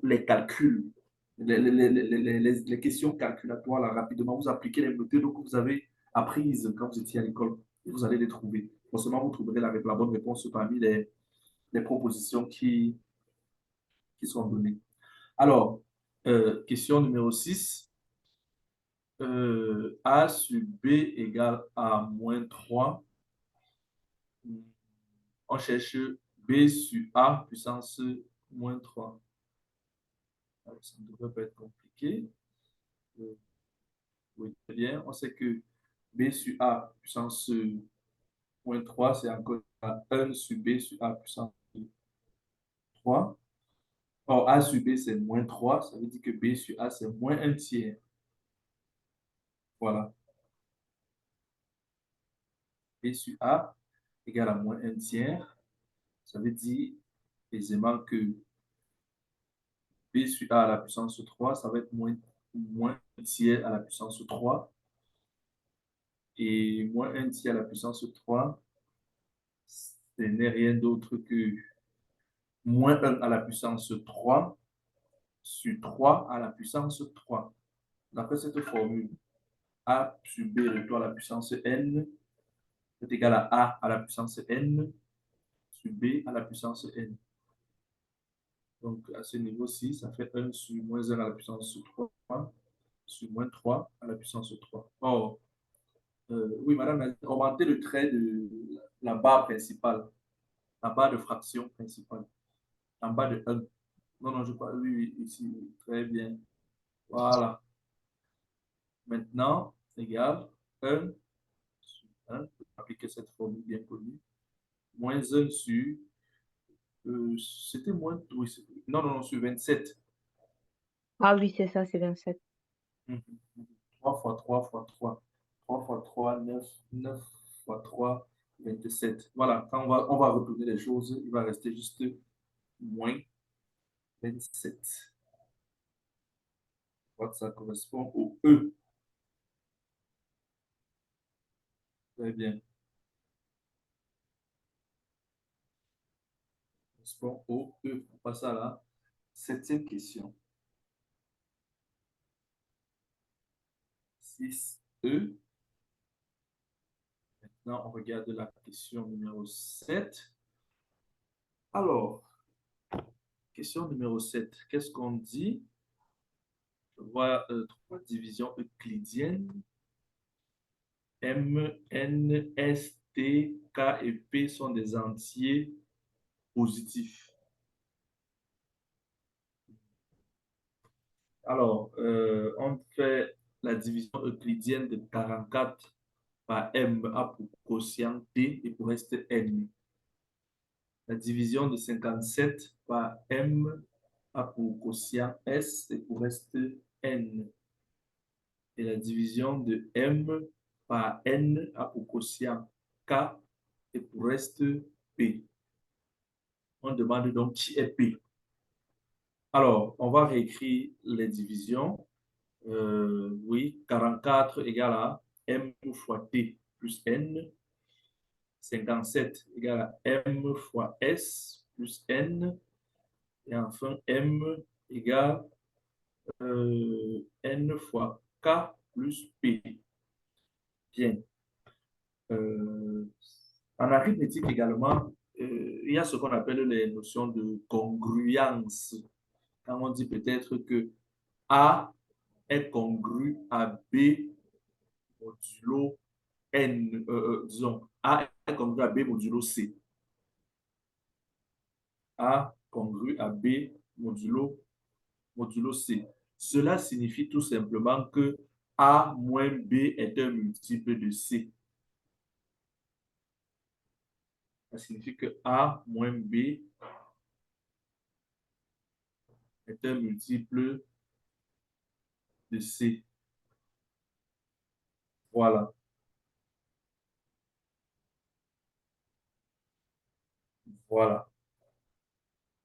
S3: les calculs, les questions calculatoires, là, rapidement. Vous appliquez les méthodes que vous avez apprises quand vous étiez à l'école et vous allez les trouver. Forcément, vous trouverez la bonne réponse parmi les propositions qui sont données. Alors, question numéro 6. A sur B égale A moins 3. On cherche B sur A puissance moins 3. Alors, ça ne devrait pas être compliqué. Oui, très bien. On sait que B sur A puissance moins 3, c'est encore 1 sur B sur A puissance 3. Or, A sur B, c'est moins 3. Ça veut dire que B sur A, c'est moins 1 tiers. Voilà. B sur A égale à moins 1 tiers. Ça veut dire aisément que B sur A à la puissance 3, ça va être moins 1 tiers à la puissance 3. Et moins 1 tiers à la puissance 3, ce n'est rien d'autre que moins 1 à la puissance 3 sur 3 à la puissance 3. D'après cette formule, A sur B retour à la puissance n est égal à A à la puissance n sur B à la puissance n. Donc, à ce niveau-ci, ça fait 1 sur moins 1 à la puissance 3 sur moins 3 à la puissance 3. Or, oui, madame, augmenter le trait de la barre principale, la barre de fraction principale, en bas de 1. Non, non, je parle, oui, oui, ici, très bien. Voilà. Maintenant, égal 1 sur 1, appliquer cette formule bien connue, moins 1 sur, c'était moins, oui, non, non, non, sur 27.
S2: Ah oui, c'est ça, c'est 27.
S3: 3 fois 3 fois 3. 3 fois 3, 9. 9 fois 3, 27. Voilà, quand on va retourner les choses, il va rester juste moins 27. Ça correspond au E. Très bien. Ça correspond au E. On passe à la 7e question. 6E. Maintenant, on regarde la question numéro 7. Alors, question numéro 7. Qu'est-ce qu'on dit? Je vois 3 divisions euclidiennes. M, N, S, T, K et P sont des entiers positifs. Alors, on fait la division euclidienne de 44 par M a pour quotient T et pour reste N. La division de 57 par M a pour quotient S et pour reste N. Et la division de M par N a pour quotient K et pour reste P. On demande donc qui est P. Alors, on va réécrire les divisions. Oui, 44 égale à M fois T plus N. 57 égale à M fois S plus N. Et enfin, M égale N fois K plus P. Bien. En arithmétique également, il y a ce qu'on appelle les notions de congruence. Quand on dit peut-être que A est congru à B modulo N, disons, A est congru à B modulo C. A congru à B modulo C. Cela signifie tout simplement que A moins B est un multiple de C. Ça signifie que A moins B est un multiple de C. Voilà. Voilà.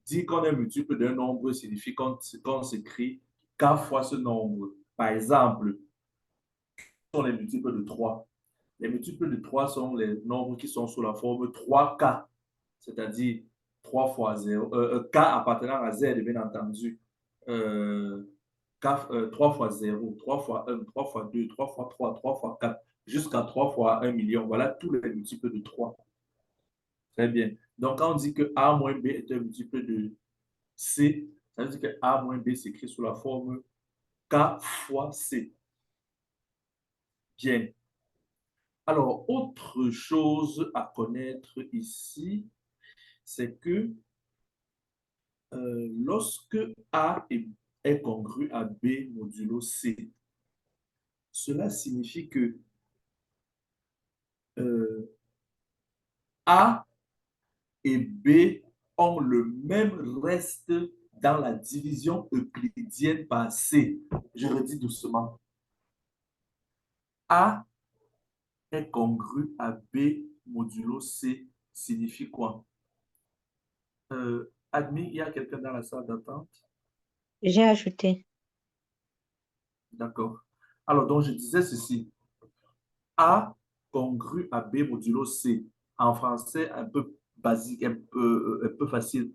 S3: Dire qu'on est multiple d'un nombre signifie qu'on s'écrit K fois ce nombre. Par exemple, sont les multiples de 3. Les multiples de 3 sont les nombres qui sont sous la forme 3K, c'est-à-dire 3 fois 0, K appartenant à Z, bien entendu. K, 3 fois 0, 3 fois 1, 3 fois 2, 3 fois 3, 3 fois 4, jusqu'à 3 fois 1 million. Voilà tous les multiples de 3. Très bien. Donc, quand on dit que A moins B est un multiple de C, ça veut dire que A moins B s'écrit sous la forme K fois C. Bien. Alors, autre chose à connaître ici, c'est que lorsque A est congru à B modulo C, cela signifie que A et B ont le même reste dans la division euclidienne par C. Je redis doucement. A est congru à B modulo C signifie quoi? Admis, il y a quelqu'un dans la salle d'attente?
S2: J'ai ajouté.
S3: D'accord. Alors, donc, je disais ceci. A congru à B modulo C. En français, un peu basique, un peu facile.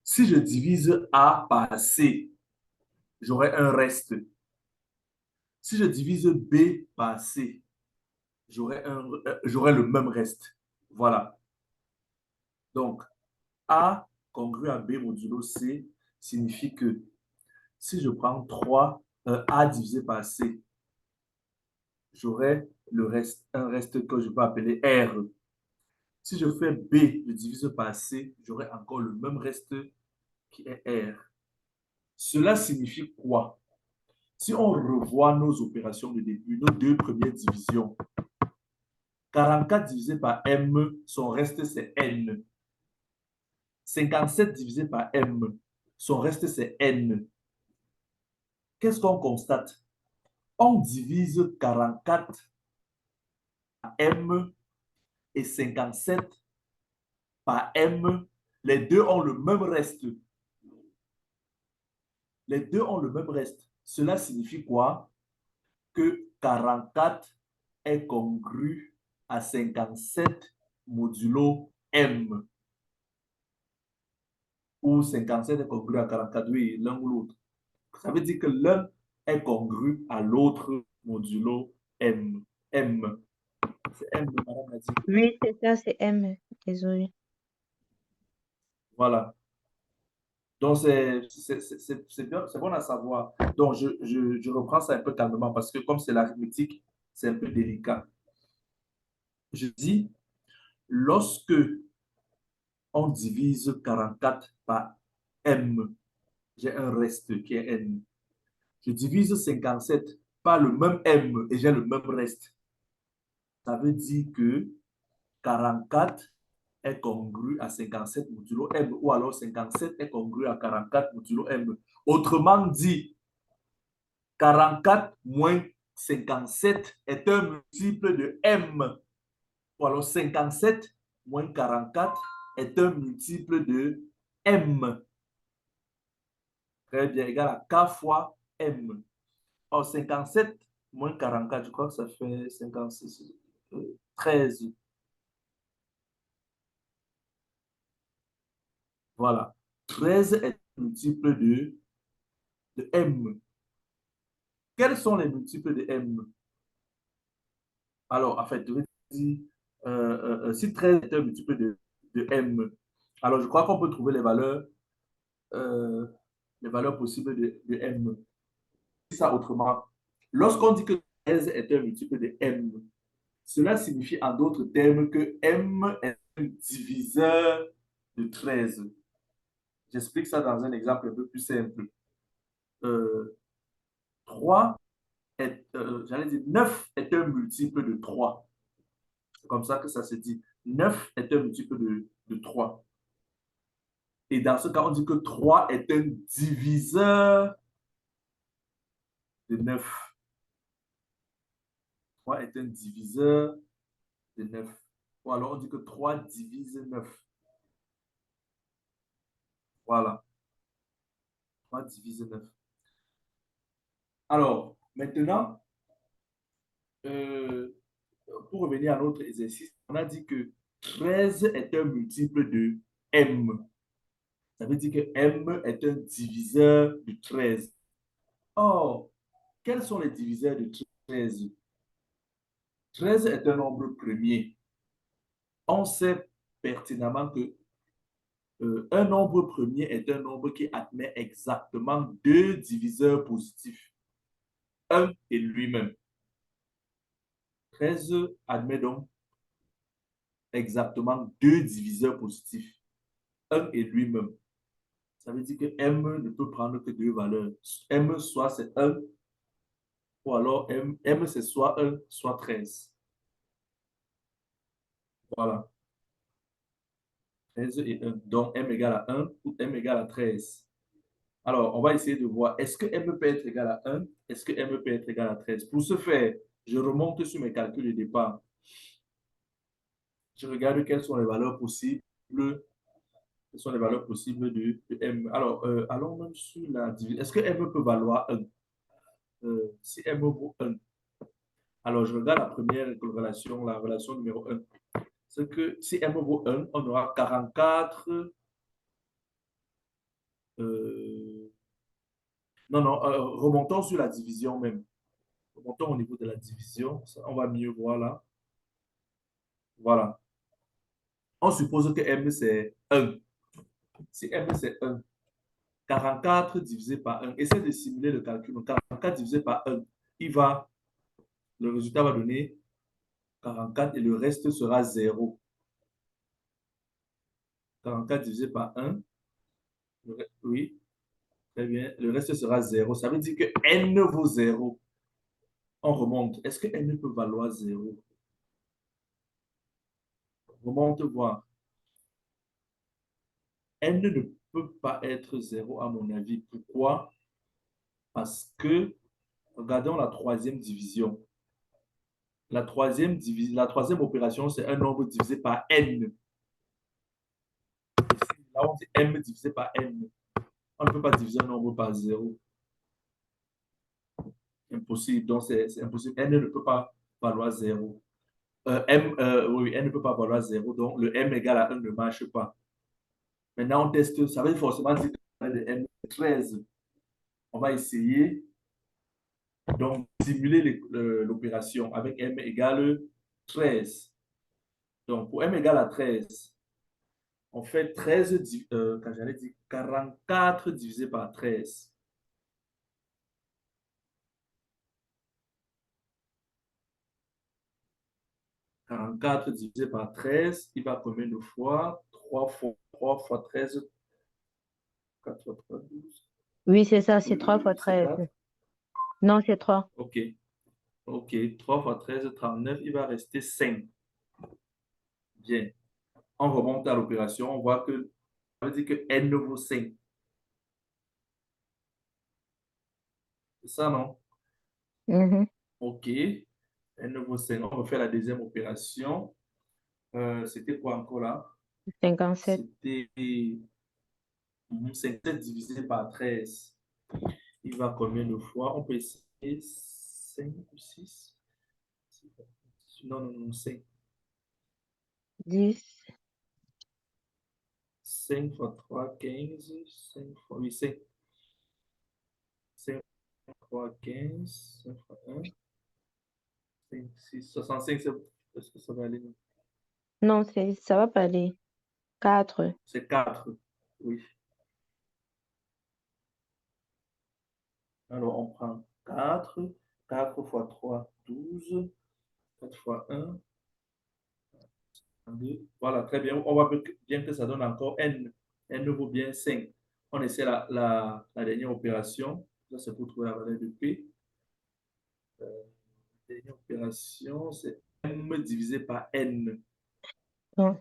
S3: Si je divise A par C, j'aurai un reste. Si je divise B par C, j'aurai le même reste. Voilà. Donc, A congru à B modulo C signifie que si je prends 3, A divisé par C, j'aurai un reste que je peux appeler R. Si je fais B, je divise par C, j'aurai encore le même reste qui est R. Cela signifie quoi? Si on revoit nos opérations de début, nos deux premières divisions, 44 divisé par M, son reste c'est N. 57 divisé par M, son reste c'est N. Qu'est-ce qu'on constate? On divise 44 par M et 57 par M. Les deux ont le même reste. Les deux ont le même reste. Cela signifie quoi? Que 44 est congru à 57 modulo M. Ou 57 est congru à 44, oui, l'un ou l'autre. Ça veut dire que l'un est congru à l'autre modulo M. M. C'est M, madame l'a dit.
S2: Oui, c'est ça, c'est M. Désolé.
S3: Voilà. Donc, c'est bon à savoir. Donc, je reprends ça un peu calmement parce que comme c'est l'arithmétique, c'est un peu délicat. Je dis, lorsque on divise 44 par M, j'ai un reste qui est N. Je divise 57 par le même M et j'ai le même reste. Ça veut dire que 44 est congru à 57 modulo M ou alors 57 est congru à 44 modulo M. Autrement dit, 44 moins 57 est un multiple de M. Ou alors 57 moins 44 est un multiple de M. Très bien, égal à K fois M. Or, 57 moins 44, je crois que ça fait 56. 13. Voilà. 13 est un multiple de M. Quels sont les multiples de M? Alors, en fait, je vais dire, si 13 est un multiple de M, alors je crois qu'on peut trouver euh, les valeurs possibles de M. Ça autrement. Lorsqu'on dit que 13 est un multiple de M, cela signifie en d'autres termes que M est un diviseur de 13. J'explique ça dans un exemple un peu plus simple. 3 j'allais dire 9 est un multiple de 3. C'est comme ça que ça se dit. 9 est un multiple de 3. Et dans ce cas, on dit que 3 est un diviseur de 9. 3 est un diviseur de 9. Ou alors on dit que 3 divise 9. Voilà. 3 divise 9. Alors, maintenant, euh, pour revenir à notre exercice, on a dit que 13 est un multiple de M. Ça veut dire que M est un diviseur de 13. Or, quels sont les diviseurs de 13? 13 est un nombre premier. On sait pertinemment que un nombre premier est un nombre qui admet exactement deux diviseurs positifs, un et lui-même. 13 admet donc exactement deux diviseurs positifs, un et lui-même. Ça veut dire que M ne peut prendre que deux valeurs. M soit c'est 1, ou alors M c'est soit 1, soit 13. Voilà. 13 et 1. Donc M égale à 1 ou M égale à 13. Alors, on va essayer de voir, est-ce que M peut être égal à 1? Est-ce que M peut être égal à 13? Pour ce faire, je remonte sur mes calculs de départ. Je regarde quelles sont les valeurs possibles. Quelles sont les valeurs possibles de M. Alors, allons même sur la division. Est-ce que M peut valoir 1? Si M vaut 1. Alors, je regarde la première relation, la relation numéro 1. C'est que si M vaut 1, on aura 44. Non, non, remontons sur la division même. Remontons au niveau de la division. Ça, on va mieux voir là. Voilà. On suppose que M c'est 1. Si M c'est 1, 44 divisé par 1. Essaye de simuler le calcul. 44 divisé par 1, le résultat va donner 44 et le reste sera 0. 44 divisé par 1, oui, très bien, le reste sera 0. Ça veut dire que N vaut 0. On remonte. Est-ce que N peut valoir 0? On remonte voir. N ne peut pas être 0 à mon avis. Pourquoi? Parce que, regardons la troisième division. La troisième opération, c'est un nombre divisé par N. Là, on dit M divisé par N. On ne peut pas diviser un nombre par 0. Impossible. Donc, c'est impossible. N ne peut pas valoir 0. Oui, N ne peut pas valoir 0. Donc, le M égale à 1 ne marche pas. Maintenant, on teste. Ça veut forcément dire que le M est 13. On va essayer donc simuler l'opération avec M égale 13. Donc, pour M égale à 13, on fait 13, quand j'allais dire 44 divisé par 13. 44 divisé par 13, il va combien de fois? 3 fois 13, 4 fois 3, 12.
S2: Oui, c'est ça, c'est 3 fois
S3: C'est
S2: 13.
S3: 4.
S2: Non, c'est 3.
S3: OK. OK. 3 fois 13, 39, il va rester 5. Bien. On remonte à l'opération, on voit que ça veut dire que N vaut 5. C'est ça, non? OK. N vaut 5. On va faire la deuxième opération. C'était quoi encore là?
S2: 57.
S3: C'était 57 divisé par 13. Il va combien de fois? On peut essayer 5 ou 6. Non, non, non, 5.
S2: 10,
S3: 5 fois 3, 15. 5 fois 8, 5. 5 fois 3, 15. 5 fois 1, 5, 6, 65. Est-ce que ça va aller?
S2: non, ça va pas aller. 4,
S3: C'est 4. Oui. Alors, on prend 4. 4 fois 3, 12. 4 fois 1, 2. Voilà, très bien. On voit bien que ça donne encore n. N vaut bien 5. On essaie la dernière opération. Là, c'est pour trouver la valeur de P. La dernière opération, c'est M divisé par N.
S2: donc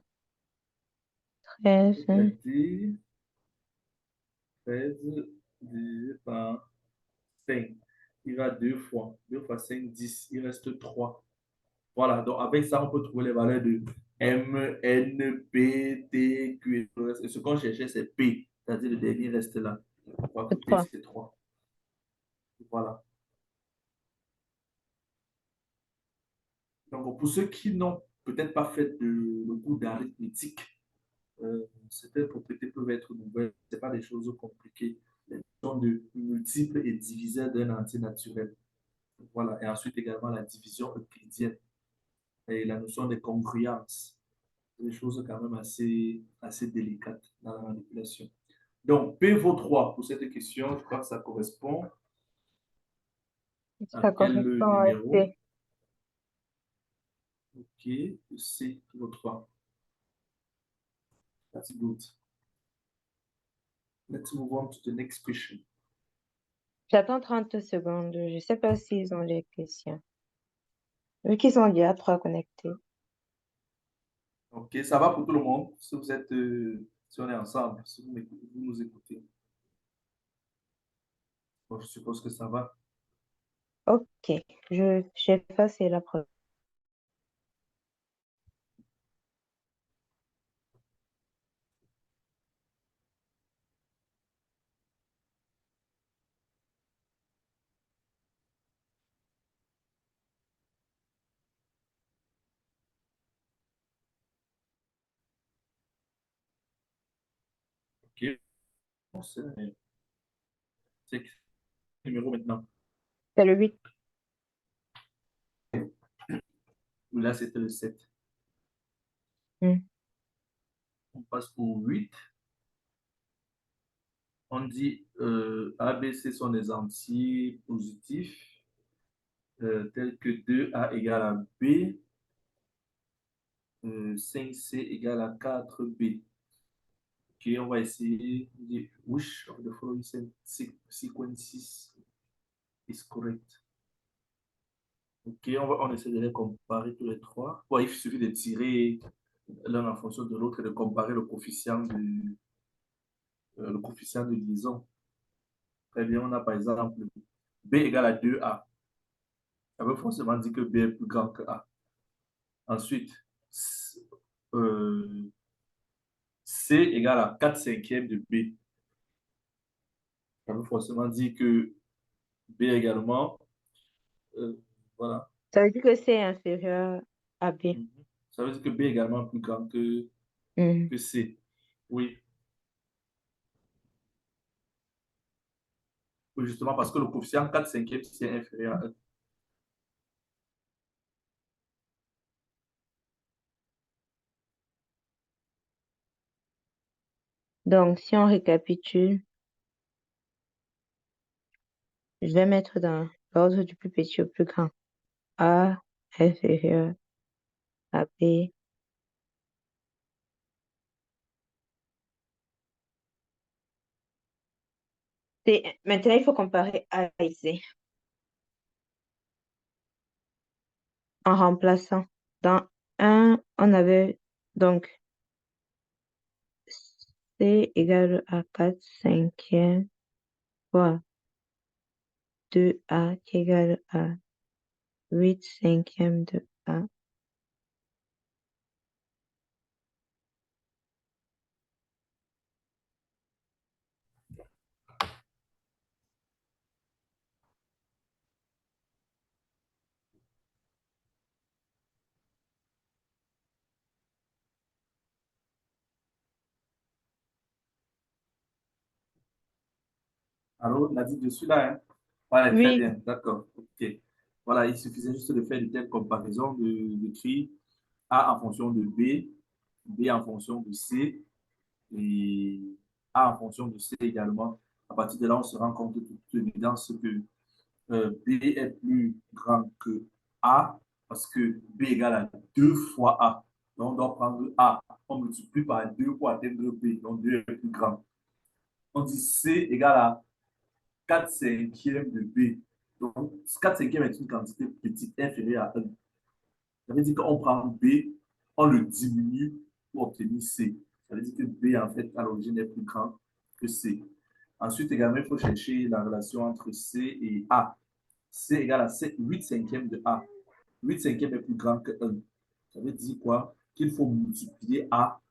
S2: 13,
S3: C'est-à-dire 13 divisé par 5. Il va 2 fois. 2 fois 5, 10. Il reste 3. Voilà, donc avec ça, on peut trouver les valeurs de M, N, P, T, Q. Et ce qu'on cherchait, c'est P, c'est-à-dire le dernier reste là. On voit que P,
S2: 3.
S3: c'est 3. Voilà. Donc, pour ceux qui n'ont peut-être pas fait le cours d'arithmétique, certaines propriétés peuvent être nouvelles. Ce n'est pas des choses compliquées. Les notions de multiples et diviseurs d'un entier naturel. Voilà. Et ensuite également la division euclidienne et la notion de congruence. Des choses quand même assez délicates dans la manipulation. Donc, P vaut 3 pour cette question. Je crois que ça correspond à
S2: Ça
S3: quel
S2: correspond à
S3: numéro?
S2: C.
S3: OK, C vaut 3. That's good. Let's move on to the next question.
S2: J'attends 30 secondes. Je ne sais pas s'ils ont les questions. Vu qu'ils sont déjà 3 connectés.
S3: OK, ça va pour tout le monde. Si vous êtes, si on est ensemble, si vous nous écoutez. Bon, je suppose que ça va.
S2: Ok, j'ai passé la preuve.
S3: OK. Bon, c'est quel numéro maintenant?
S2: C'est le 8.
S3: Là, c'était le 7.
S2: Hmm.
S3: On passe au 8. On dit A, B, C sont des entiers positifs, tels que 2A égale à B, 5C égale à 4B. Ok, on va essayer de dire which of the following sequences is correct. Ok, on essaie de les comparer tous les trois. Bon, il suffit de tirer l'un en fonction de l'autre et de comparer le coefficient de liaison. Très bien, on a par exemple B égale à 2A. Ça veut forcément dire que B est plus grand que A. Ensuite, euh, C égale à 4 cinquièmes de B. Ça veut forcément dire que B également, voilà.
S2: Ça veut dire que c'est inférieur à B.
S3: Ça veut dire que B est également plus grand
S2: Hmm.
S3: que C. Oui. Oui, justement parce que le coefficient 4 cinquièmes, c'est inférieur à 1.
S2: Donc, si on récapitule, je vais mettre dans l'ordre du plus petit au plus grand. A inférieur à B. Maintenant, il faut comparer A et C en remplaçant. Dans un, on avait donc C égale à 4 cinquièmes fois 2A qui égale à 8 cinquièmes de A.
S3: Allô, Nadine, je suis là, hein? Ouais, très
S2: Oui,
S3: bien, d'accord. OK. Voilà, il suffisait juste de faire une telle comparaison d'écrire A en fonction de B, B en fonction de C et A en fonction de C également. À partir de là, on se rend compte de toute évidence que B est plus grand que A parce que B égale à 2 fois A. Donc, on doit prendre A, on multiplie par 2 pour atteindre B. Donc, 2 est plus grand. On dit C égale à 4 cinquièmes de B. Donc, 4 cinquièmes est une quantité petite, inférieure à 1. Ça veut dire qu'on prend B, on le diminue pour obtenir C. Ça veut dire que B, en fait, à l'origine, est plus grand que C. Ensuite, également, il faut chercher la relation entre C et A. C égale à 8 cinquièmes de A. 8 cinquièmes est plus grand que 1. Ça veut dire quoi? Qu'il faut multiplier A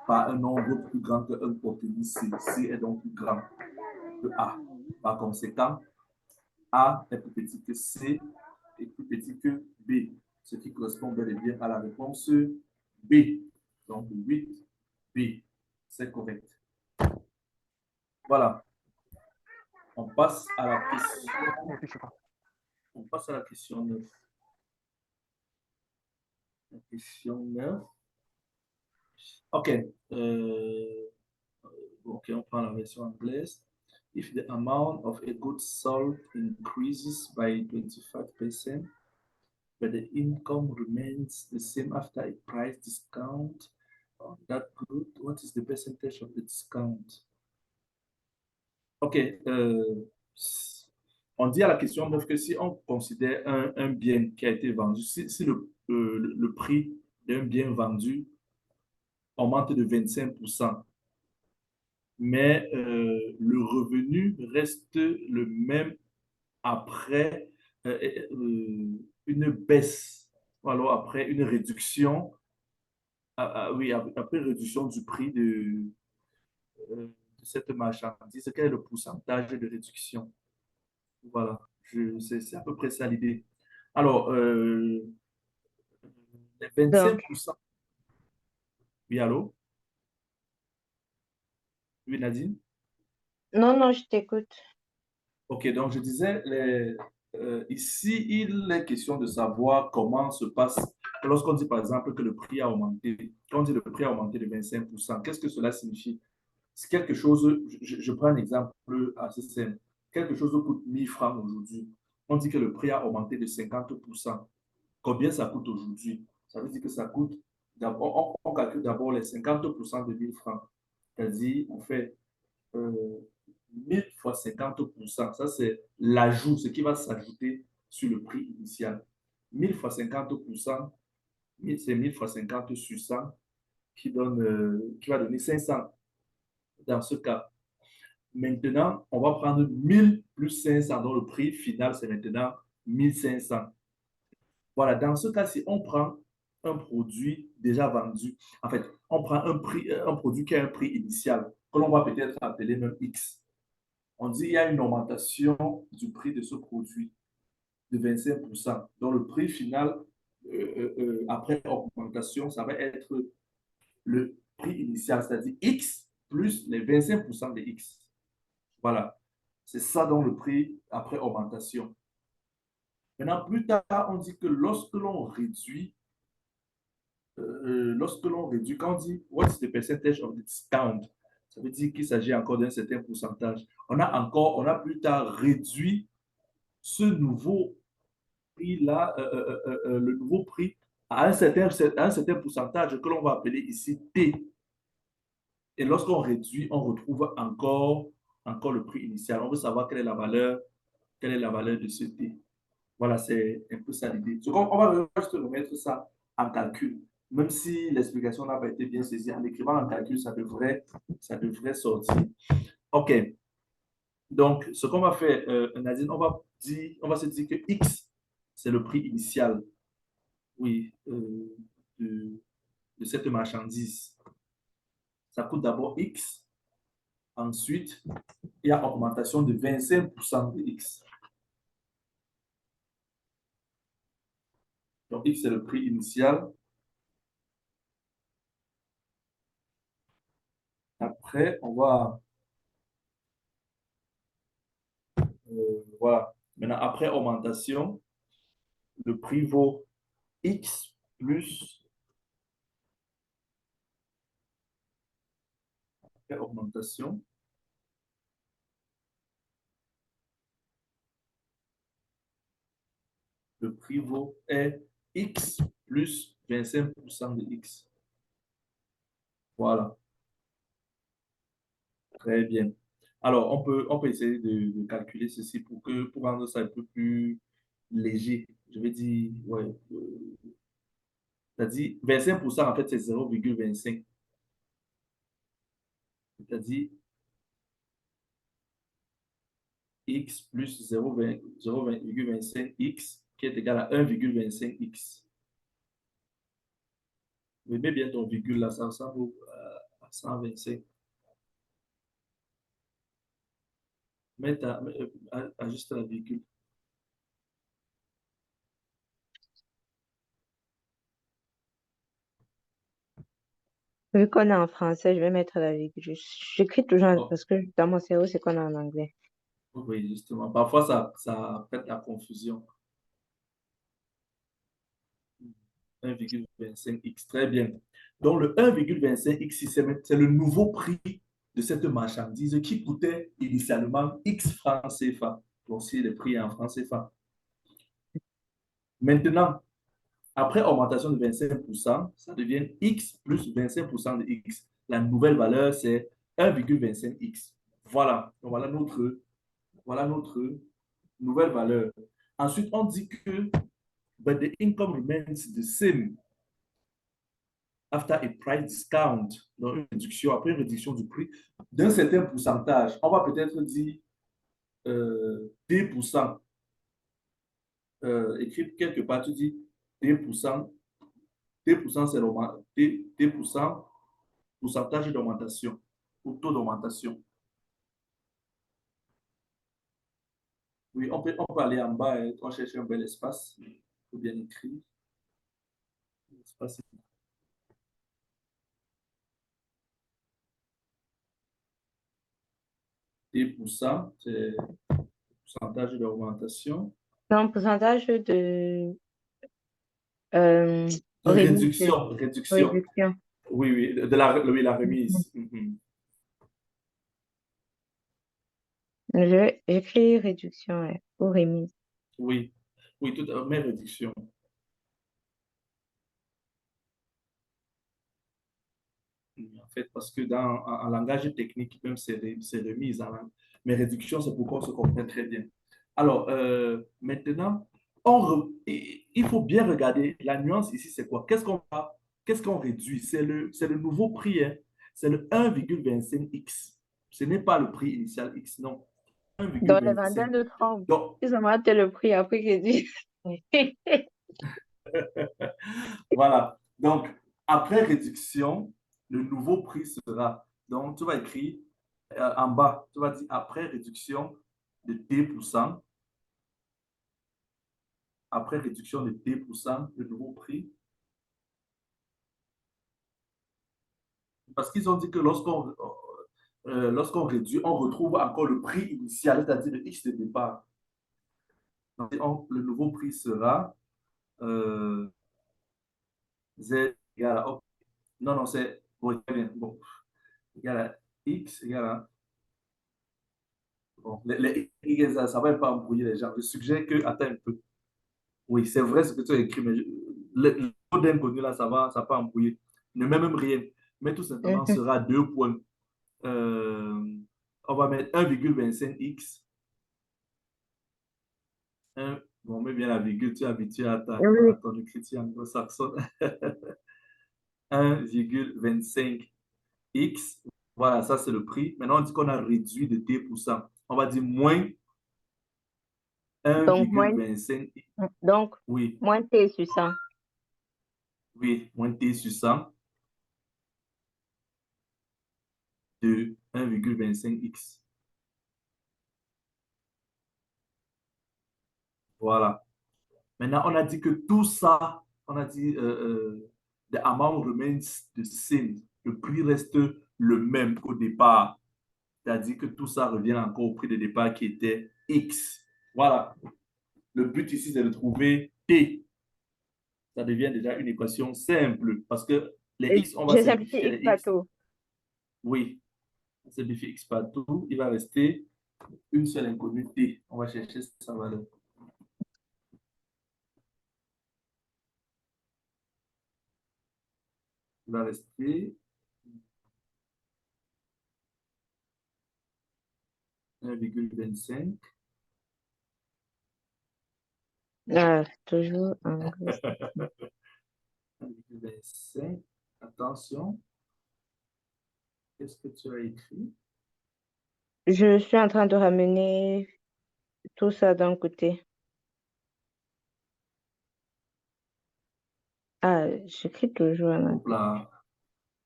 S3: par un nombre plus grand que 1 pour obtenir C. C est donc plus grand que A. Par conséquent, A est plus petit que C et plus petit que B, ce qui correspond bel et bien à la réponse B. Donc 8B, c'est correct. Voilà, on passe à la question, on passe à la question 9. La question 9. OK. OK, on prend la version anglaise. If the amount of a good sold increases by 25%, but the income remains the same after a price discount on that good, what is the percentage of the discount? OK. On dit à la question 9 que si on considère un bien qui a été vendu, si le prix d'un bien vendu augmente de 25%, mais le revenu reste le même après une baisse, ou alors après une réduction, oui, après réduction du prix de cette marchandise, quel est le pourcentage de réduction? Voilà, c'est à peu près ça l'idée. Alors, les
S2: donc,
S3: 25%, oui, allô? Oui, Nadine?
S2: non, non, je t'écoute.
S3: Ok, donc je disais, ici, il est question de savoir comment se passe, lorsqu'on dit par exemple que le prix a augmenté, quand on dit le prix a augmenté de 25%, qu'est-ce que cela signifie? C'est quelque chose, je prends un exemple assez simple, quelque chose coûte 1000 francs aujourd'hui, on dit que le prix a augmenté de 50%. Combien ça coûte aujourd'hui? Ça veut dire que ça coûte, d'abord, on calcule d'abord les 50% de 1000 francs, c'est-à-dire on fait 1000 fois 50%, ça c'est l'ajout, ce qui va s'ajouter sur le prix initial. 1000 fois 50%, c'est 1000 fois 50 sur 100 qui va donner 500 dans ce cas. Maintenant, on va prendre 1000 plus 500, dont le prix final c'est maintenant 1500. Voilà, dans ce cas, si on prend un produit déjà vendu, en fait, on prend un produit qui a un prix initial, que l'on va peut-être appeler même X. On dit qu'il y a une augmentation du prix de ce produit de 25%. Donc, le prix final, après augmentation, ça va être le prix initial, c'est-à-dire X plus les 25% de X. Voilà. C'est ça donc le prix après augmentation. Maintenant, plus tard, on dit que lorsque l'on réduit, quand on dit what is the percentage of the discount, ça veut dire qu'il s'agit encore d'un certain pourcentage. On a plus tard réduit ce nouveau prix-là, le nouveau prix à un certain pourcentage que l'on va appeler ici T. Et lorsqu'on réduit, on retrouve encore le prix initial. On veut savoir quelle est la valeur de ce T. Voilà, c'est un peu ça l'idée. Donc, on va juste remettre ça en calcul. Même si l'explication n'a pas été bien saisie, en écrivant en calcul, ça devrait sortir. OK. Donc, ce qu'on va faire, Nadine, on va se dire que X, c'est le prix initial, oui, de cette marchandise. Ça coûte d'abord X. Ensuite, il y a augmentation de 25% de X. Donc, X, c'est le prix initial. Après, Voilà. Maintenant, après augmentation, le prix vaut X plus après augmentation. Le prix vaut est X plus 25% de X. Voilà. Très bien. Alors, on peut essayer de calculer ceci pour rendre ça un peu plus léger. Je vais dire, ouais, c'est-à-dire 25%, en fait, c'est 0,25. C'est-à-dire X plus 0,25X qui est égal à 1,25X. Mais mets bien ton virgule là, ça ressemble à 125. Ajuste la virgule.
S2: Vu qu'on est en français, je vais mettre la virgule. J'écris toujours
S3: Oh,
S2: parce que dans mon cerveau, c'est qu'on est en anglais.
S3: oui, justement. Parfois, ça fait la confusion. 1,25X, très bien. Donc, le 1,25X, c'est le nouveau prix de cette marchandise qui coûtait initialement X francs CFA. Donc, si le prix est en francs CFA. Maintenant, après augmentation de 25%, ça devient X plus 25% de X. La nouvelle valeur, c'est 1,25X. Voilà. Donc, voilà notre nouvelle valeur. Ensuite, on dit que but the income remains the same after a price discount, donc une réduction, après une réduction du prix d'un certain pourcentage. On va peut-être dire 10%. Écrit quelque part, tu dis 10%. 10%, c'est 10% pourcentage d'augmentation ou taux d'augmentation. Oui, on peut aller en bas et on cherche un bel espace. Il faut bien écrire. Espace. 10%, c'est le pourcentage d'augmentation.
S2: Donc, pourcentage de euh,
S3: De
S2: remise,
S3: réduction.
S2: réduction.
S3: Oui, oui, oui, la remise. Mhm.
S2: Je vais écrire réduction ouais, ou remise.
S3: Oui, oui, tout à fait, réduction. En fait, parce que en langage technique, même c'est remise. Mais réduction, c'est pourquoi on se comprend très bien. Alors, maintenant, il faut bien regarder la nuance ici, c'est quoi? Qu'est-ce qu'on réduit? C'est le nouveau prix, hein. C'est le 1,25X. Ce n'est pas le prix initial X, non.
S2: Dans les vendeurs
S3: 1,25.
S2: de Trump,
S3: Donc,
S2: ils ont raté le prix après réduit.
S3: voilà. Donc, après réduction, le nouveau prix sera. Donc, tu vas écrire en bas, tu vas dire après réduction de T%, après réduction de T%, le nouveau prix. Parce qu'ils ont dit que lorsqu'on réduit, on retrouve encore le prix initial, c'est-à-dire le X de départ. Donc, le nouveau prix sera Z égale à. Non, non, c'est. Bon, très bien. Bon, égal à X égale à. Bon, ça ne va pas embrouiller les gens. Je suggère que. Attends un peu. Oui, c'est vrai ce que tu as écrit, mais le mot d'inconnu là, ça va pas embrouiller. Ne met même rien. Mais tout simplement, sera 2 points. Euh, on va mettre 1,25x. Bon, on met bien la virgule, tu es habitué à
S2: Oui.
S3: ton écriture anglo-saxonne. 1,25x. Voilà, ça c'est le prix. Maintenant, on dit qu'on a réduit de T%. On va dire moins
S2: Donc,
S3: 1,25x.
S2: donc,
S3: Oui,
S2: moins T sur 100.
S3: oui, moins T sur 100 de 1,25x. Voilà. Maintenant, on a dit que tout ça, on a dit the amount remains the same. Le prix reste le même qu'au départ. C'est-à-dire que tout ça revient encore au prix de départ qui était X. Voilà. Le but ici, c'est de trouver T. Ça devient déjà une équation simple parce que les
S2: Et
S3: X, on va
S2: je simplifie
S3: simplifier
S2: x
S3: les X.
S2: bateau.
S3: Oui, on simplifie X partout. Il va rester une seule inconnue T. On va chercher sa valeur. Il va rester 1,25.
S2: Ah, toujours en gros.
S3: 1,25. Attention, qu'est-ce que tu as écrit?
S2: Je suis en train de ramener tout ça d'un côté. Ah, j'écris toujours en anglais.
S3: Oupla,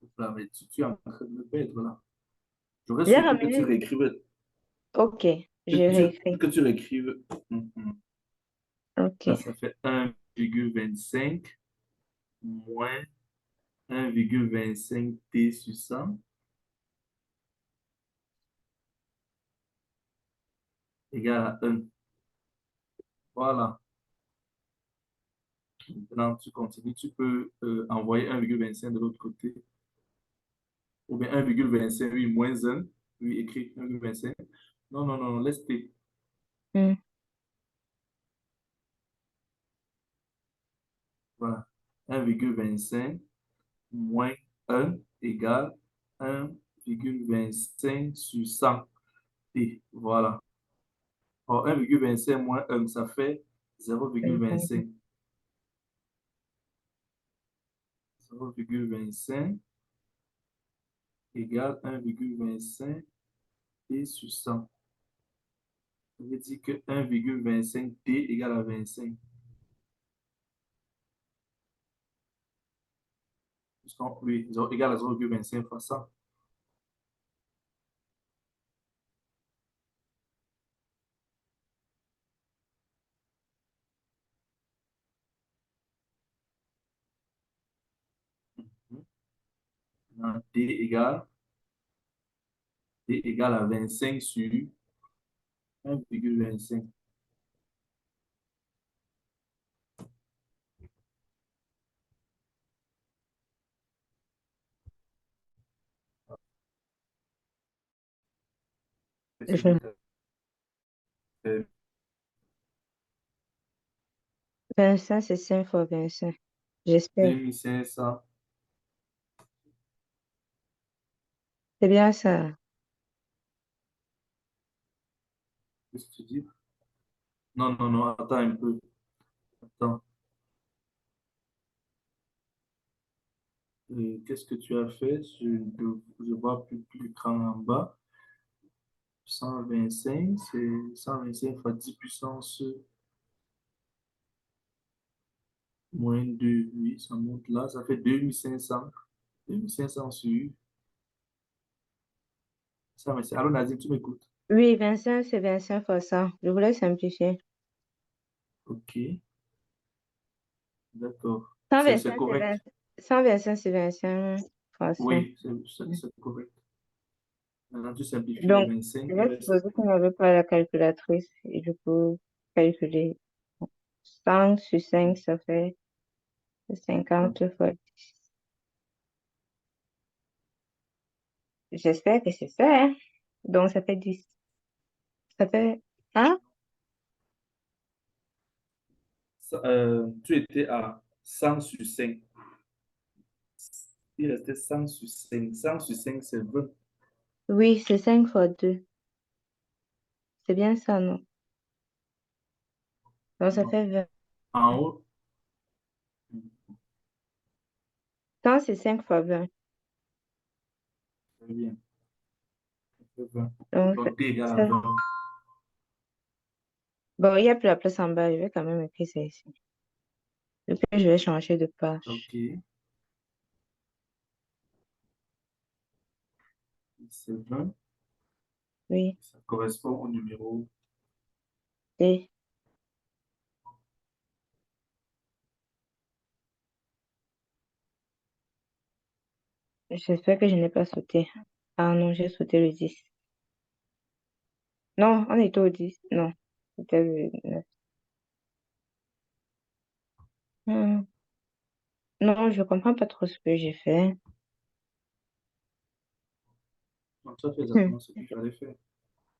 S3: oupla, mais tu es en train de me perdre là. J'aurais
S2: J'ai
S3: souhaité que tu
S2: ramené.
S3: réécrives,
S2: Ok,
S3: que
S2: je
S3: tu,
S2: réécris.
S3: que tu réécrives. Mhm. Là,
S2: Ok.
S3: ça fait 1,25 moins 1,25 T sur 100 égale à 1. Voilà. Maintenant, tu continues. Tu peux envoyer 1,25 de l'autre côté. Ou bien 1,25, oui, moins 1. Oui, écrit 1,25. Non, non, non, laisse T.
S2: Hmm.
S3: Voilà. 1,25 moins 1 égale 1,25 sur 100. T. Voilà. Or, 1,25 moins 1, ça fait 0,25. 0,25 égale 1,25 T sur 100. Ça veut dire que 1,25 T égale à 25. Oui, égale à 0,25 fois 100. T égale à 25 sur 1,25. Qu'est-ce que
S2: Je-
S3: tu as fait?
S2: 25, c'est 5 fois 25. J'espère.
S3: 2500.
S2: C'est bien ça.
S3: Qu'est-ce que tu dis? Non, non, non, attends un peu. Attends. Qu'est-ce que tu as fait? Je vois plus grand en bas. 125, c'est 125 fois 10 puissance moins 2. Oui, ça monte là. Ça fait 2500. 2500 sur 125. Allô, Nadim, tu m'écoutes?
S2: Oui, 25, c'est 25 fois 100. Je voulais simplifier.
S3: Ok, d'accord. C'est
S2: 125, c'est
S3: correct.
S2: 20. 125, c'est 25 fois 5.
S3: Oui, c'est correct. Maintenant, tu simplifies les
S2: Donc,
S3: 25.
S2: je
S3: Il
S2: vais
S3: reste.
S2: supposer qu'on n'avait pas la calculatrice et je peux calculer. 100 sur 5, ça fait 50 fois 10. J'espère que c'est ça, hein. Donc, ça fait 10. Ça fait 1?
S3: Tu étais à 100 sur 5. Il restait 100 sur 5. 100 sur 5, c'est 20.
S2: Oui, c'est 5 fois 2. C'est bien ça, non? Donc, ça
S3: Non.
S2: fait 20.
S3: En haut,
S2: 100, c'est 5 fois 20.
S3: très bien. Ça fait 20.
S2: Donc,
S3: Donc, T égale à
S2: ça-
S3: 20.
S2: bon, il n'y a plus la place en bas. Je vais quand même écrire ça ici. Et puis, je vais changer de page.
S3: Ok, c'est 20.
S2: Oui.
S3: Ça correspond au numéro.
S2: Et j'espère que je n'ai pas sauté. Ah non, j'ai sauté le 10. Non, on était au 10. Non. C'était le 9. Hmm. Non, je comprends pas trop ce que j'ai fait.
S3: Donc, ça fait
S2: Hmm.
S3: exactement ce qu'il fallait faire.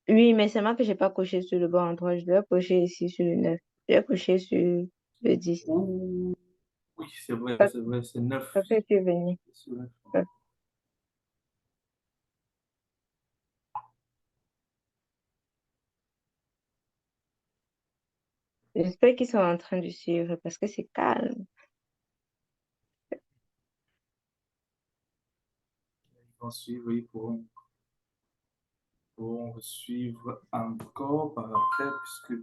S2: Oui, mais c'est moi que j'ai pas coché sur le bon endroit. Je dois cocher ici sur le 9. Je vais cocher sur le 10.
S3: Ouh, oui,
S2: Ça,
S3: c'est vrai, c'est 9.
S2: ça fait que venir.
S3: C'est neuf.
S2: Ouais. J'espère qu'ils sont en train de suivre parce que c'est calme.
S3: Ils vont suivre, pourront suivre encore par après, puisque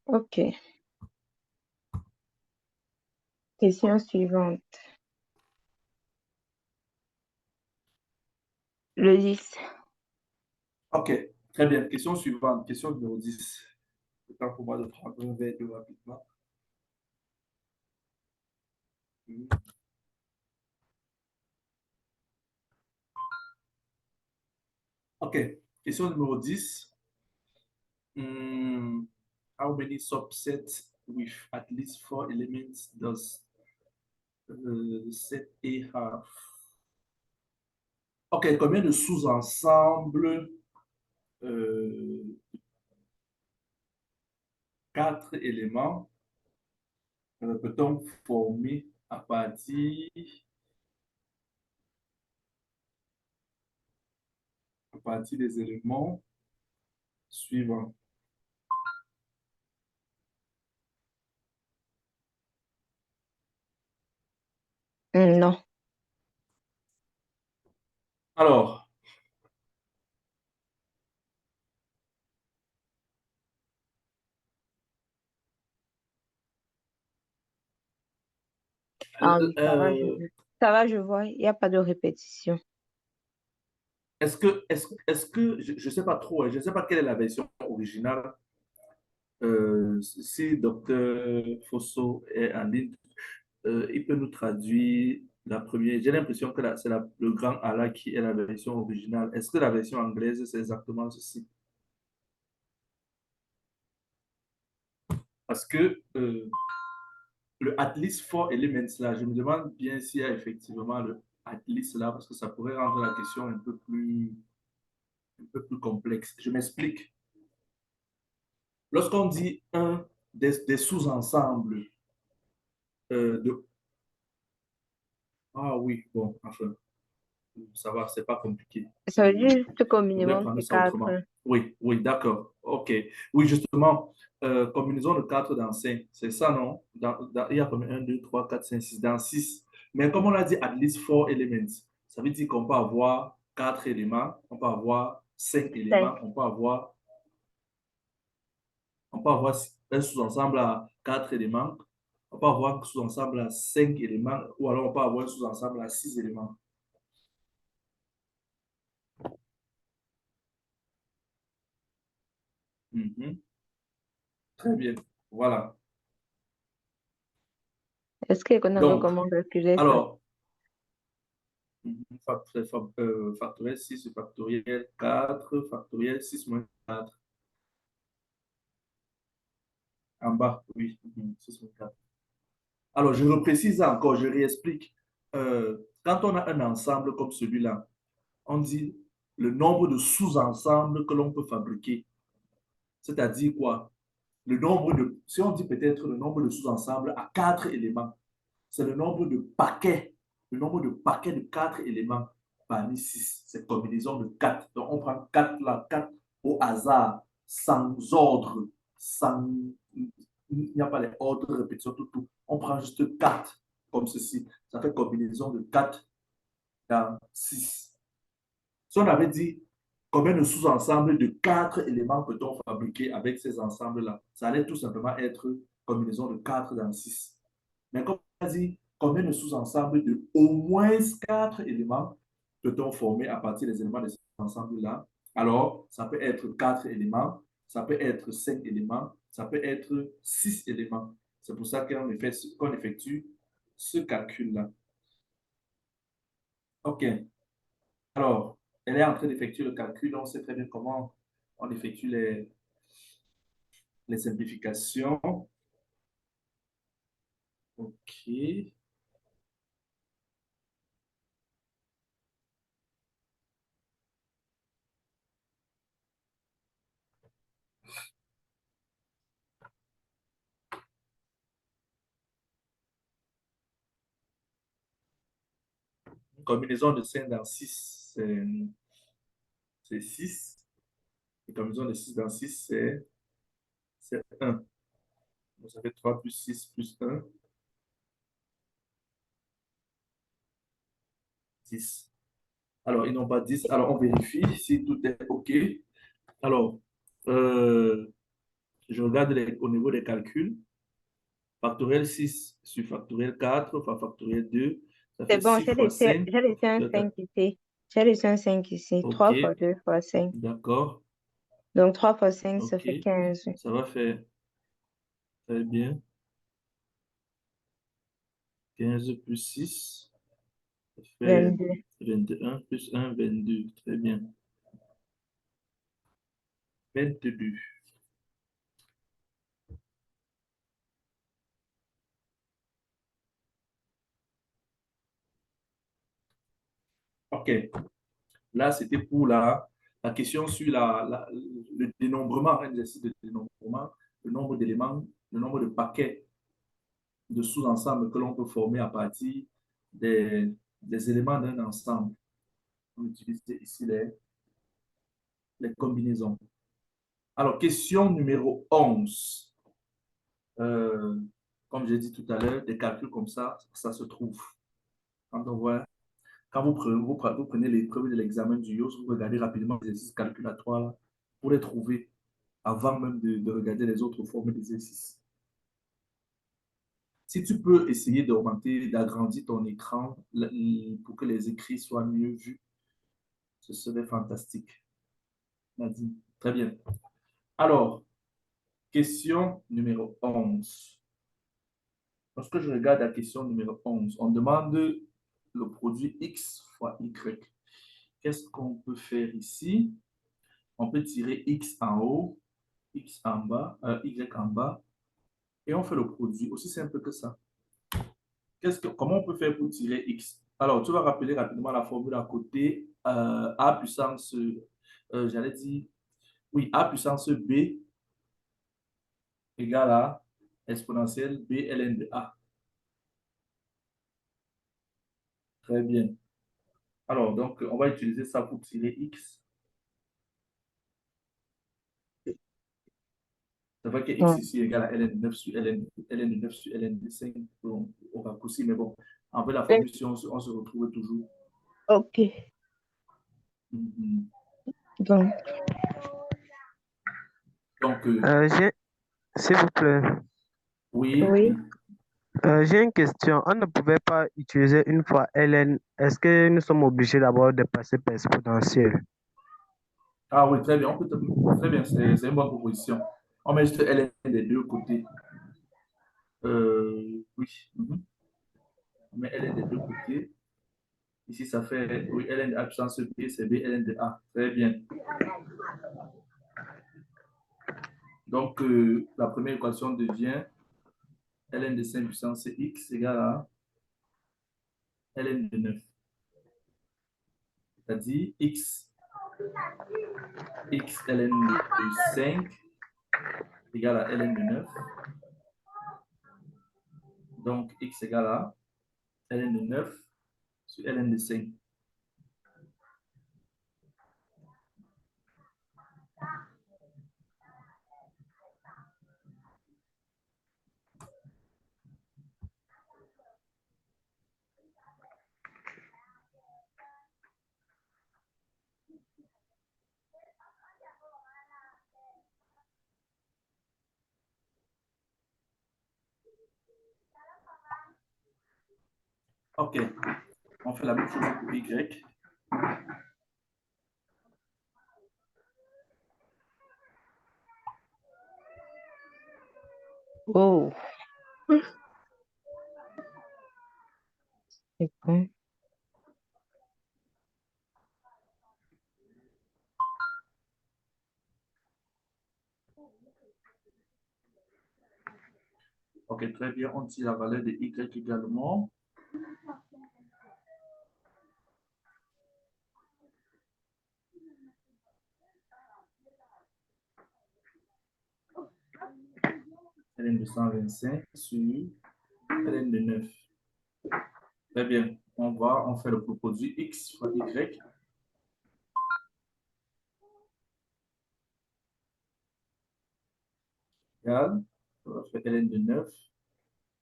S2: Ok. Question suivante. Le 10.
S3: ok, très bien. Question suivante, question numéro 10. C'est temps pour moi de prendre un verre d'eau rapidement. Ok, question numéro 10. Hmm, how many subsets with at least 4 elements does set A have? Ok, combien de sous-ensembles 4 éléments peut-on former à partir des éléments suivants?
S2: Non.
S3: Alors,
S2: Ah oui,
S3: euh,
S2: ça va, je vois. Il n'y a pas de répétition.
S3: est-ce que je ne sais pas trop, hein, je ne sais pas quelle est la version originale. Si Docteur Fosso est en ligne, il peut nous traduire la première. J'ai l'impression que c'est le grand Allah qui est la version originale. Est-ce que la version anglaise, c'est exactement ceci? Parce que le at least four elements là, je me demande bien s'il y a effectivement le at least là, parce que ça pourrait rendre la question un peu plus complexe. Je m'explique. Lorsqu'on dit des sous-ensembles de... Ah oui, bon, enfin, ça va, c'est pas compliqué.
S2: Ça veut dire que qu'au
S3: Je voulais
S2: minimum,
S3: prendre
S2: c'est
S3: ça autrement.
S2: 4.
S3: Oui, oui, d'accord. OK. Oui, justement, combinaison de 4 dans 5, c'est ça, non? Il y a combien? Un, 2, 3, 4, 5, 6. Dans 6. Mais comme on l'a dit, at least 4 elements. Ça veut dire qu'on peut avoir 4 éléments, on peut avoir 5 éléments,
S2: 5.
S3: on peut avoir un sous-ensemble à 4 éléments, on peut avoir un sous-ensemble à 5 éléments, ou alors on peut avoir un sous-ensemble à 6 éléments. Mhm. Très bien. Voilà.
S2: Est-ce que qu'on a
S3: Donc,
S2: comment calculer ça?
S3: alors, factoriel 6 factoriel 4 factoriel 6 moins 4 en bas, oui, 6 moins 4. Alors, je reprécise encore, je réexplique. Quand on a un ensemble comme celui-là, on dit le nombre de sous-ensembles que l'on peut fabriquer. C'est-à-dire quoi? Si on dit peut-être le nombre de sous-ensembles à 4 éléments, c'est le nombre de paquets de 4 éléments parmi 6. C'est combinaison de 4. Donc, on prend 4 là, 4 au hasard, sans ordre, sans, il n'y a pas les ordres, répétition, tout. On prend juste 4 comme ceci. Ça fait combinaison de 4 dans 6. Si on avait dit combien de sous-ensembles de 4 éléments peut-on fabriquer avec ces ensembles-là, ça allait tout simplement être combinaison de 4 dans 6. Mais comme on a dit, combien de sous-ensembles de au moins 4 éléments peut-on former à partir des éléments de cet ensemble-là? Alors, ça peut être 4 éléments, ça peut être 5 éléments, ça peut être 6 éléments. C'est pour ça qu'on effectue ce calcul-là. OK. Alors, elle est en train d'effectuer le calcul. On sait très bien comment on effectue les simplifications. OK. Une combinaison de 5 dans 6, c'est 6. Une combinaison de 6 dans 6, c'est 1. Donc, ça fait 3 plus 6 plus 1, 10. Alors, ils n'ont pas 10. Alors, on vérifie si tout est OK. Alors, je regarde au niveau des calculs. Factoriel 6 sur factoriel 4 fois factoriel 2, ça
S2: C'est
S3: fait
S2: bon,
S3: 6 fois 5.
S2: j'ai laissé un 5 ici. J'ai laissé un 5 ici.
S3: OK,
S2: 3 fois 2 fois 5.
S3: d'accord.
S2: Donc 3 fois 5, ça
S3: OK,
S2: fait 15.
S3: ça va faire très bien. 15 plus 6, ça fait
S2: 22.
S3: 21 plus 1, 22. Très bien. 22. OK. Là, c'était pour la question sur le dénombrement, un exercice de dénombrement, le nombre d'éléments, le nombre de paquets de sous-ensembles que l'on peut former à partir des, des éléments d'un ensemble. On utilise ici les combinaisons. Alors, question numéro 11. Euh, Comme j'ai dit tout à l'heure, des calculs comme ça se trouve. Quand on voit, quand vous prenez l'épreuve de l'examen du YOS, vous regardez rapidement les exercices calculatoires là, pour les trouver avant même de regarder les autres formes d'exercices. Si tu peux essayer d'augmenter, d'agrandir ton écran pour que les écrits soient mieux vus, ce serait fantastique. Nadine, très bien. Alors, question numéro 11. Lorsque je regarde la question numéro 11, on demande le produit X fois Y. Qu'est-ce qu'on peut faire ici? On peut tirer X en haut, X en bas, Y en bas, et on fait le produit. Aussi simple que ça. Comment on peut faire pour tirer X? Alors, tu vas rappeler rapidement la formule à côté. A puissance, j'allais dire, oui, A puissance B égale à exponentielle B ln de A. Très bien. Alors, donc, on va utiliser ça pour tirer X. Ça fait que X
S2: Ouais.
S3: ici égale à ln de 9 sur ln de 9 sur ln de 5 au raccourci. Mais bon, en fait, la formule, si on se retrouve toujours.
S2: Ok.
S3: Mhm.
S2: Donc,
S3: Donc,
S4: S'il vous plaît,
S3: oui,
S2: oui.
S3: oui.
S4: j'ai une question. On ne pouvait pas utiliser une fois ln. Est-ce que nous sommes obligés d'abord de passer par exponentielle?
S3: Ah oui, très bien. Très bien, c'est une bonne proposition. On met juste ln des deux côtés. Oui. Mhm. On met ln des deux côtés. Ici, ça fait, oui, ln de A puissance B, c'est B ln de A. Très bien. Donc, la première équation devient ln de 5 puissance X égale à ln de 9. C'est-à-dire X ln de 5 égale à ln de 9. Donc, X égale à ln de 9 sur ln de 5. OK. On fait la même chose pour Y.
S2: Oh, c'est bon.
S3: Ok, très bien. On tire la valeur de y également. ln de 125 sur ln de 9. Très bien. On fait le produit x fois y. Égal. On va faire ln de 9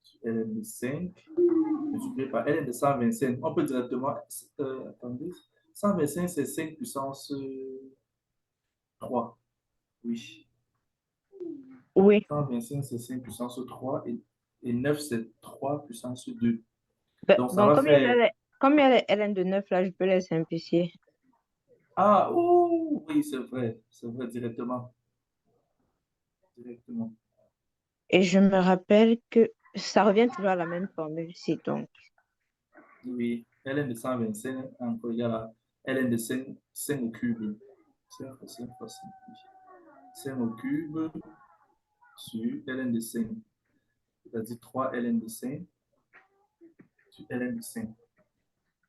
S3: sur ln de 5 multiplié par ln de 125. On peut directement... attendez. 125, c'est 5 puissance 3. Oui.
S2: Oui.
S3: 125, c'est 5 puissance 3 et 9, c'est 3 puissance 2. Donc, ça
S2: Bon,
S3: va faire...
S2: comme il y a les LN de 9 là, je peux les simplifier.
S3: Ah, oh, oui, c'est vrai, directement. Directement.
S2: Et je me rappelle que ça revient toujours à la même formule ici. Donc,
S3: Oui, ln de 125 encore égal à ln de 5 au cube. 5 fois 5 fois 5. 5 au cube sur ln de 5. C'est-à-dire 3 ln de 5 sur ln de 5.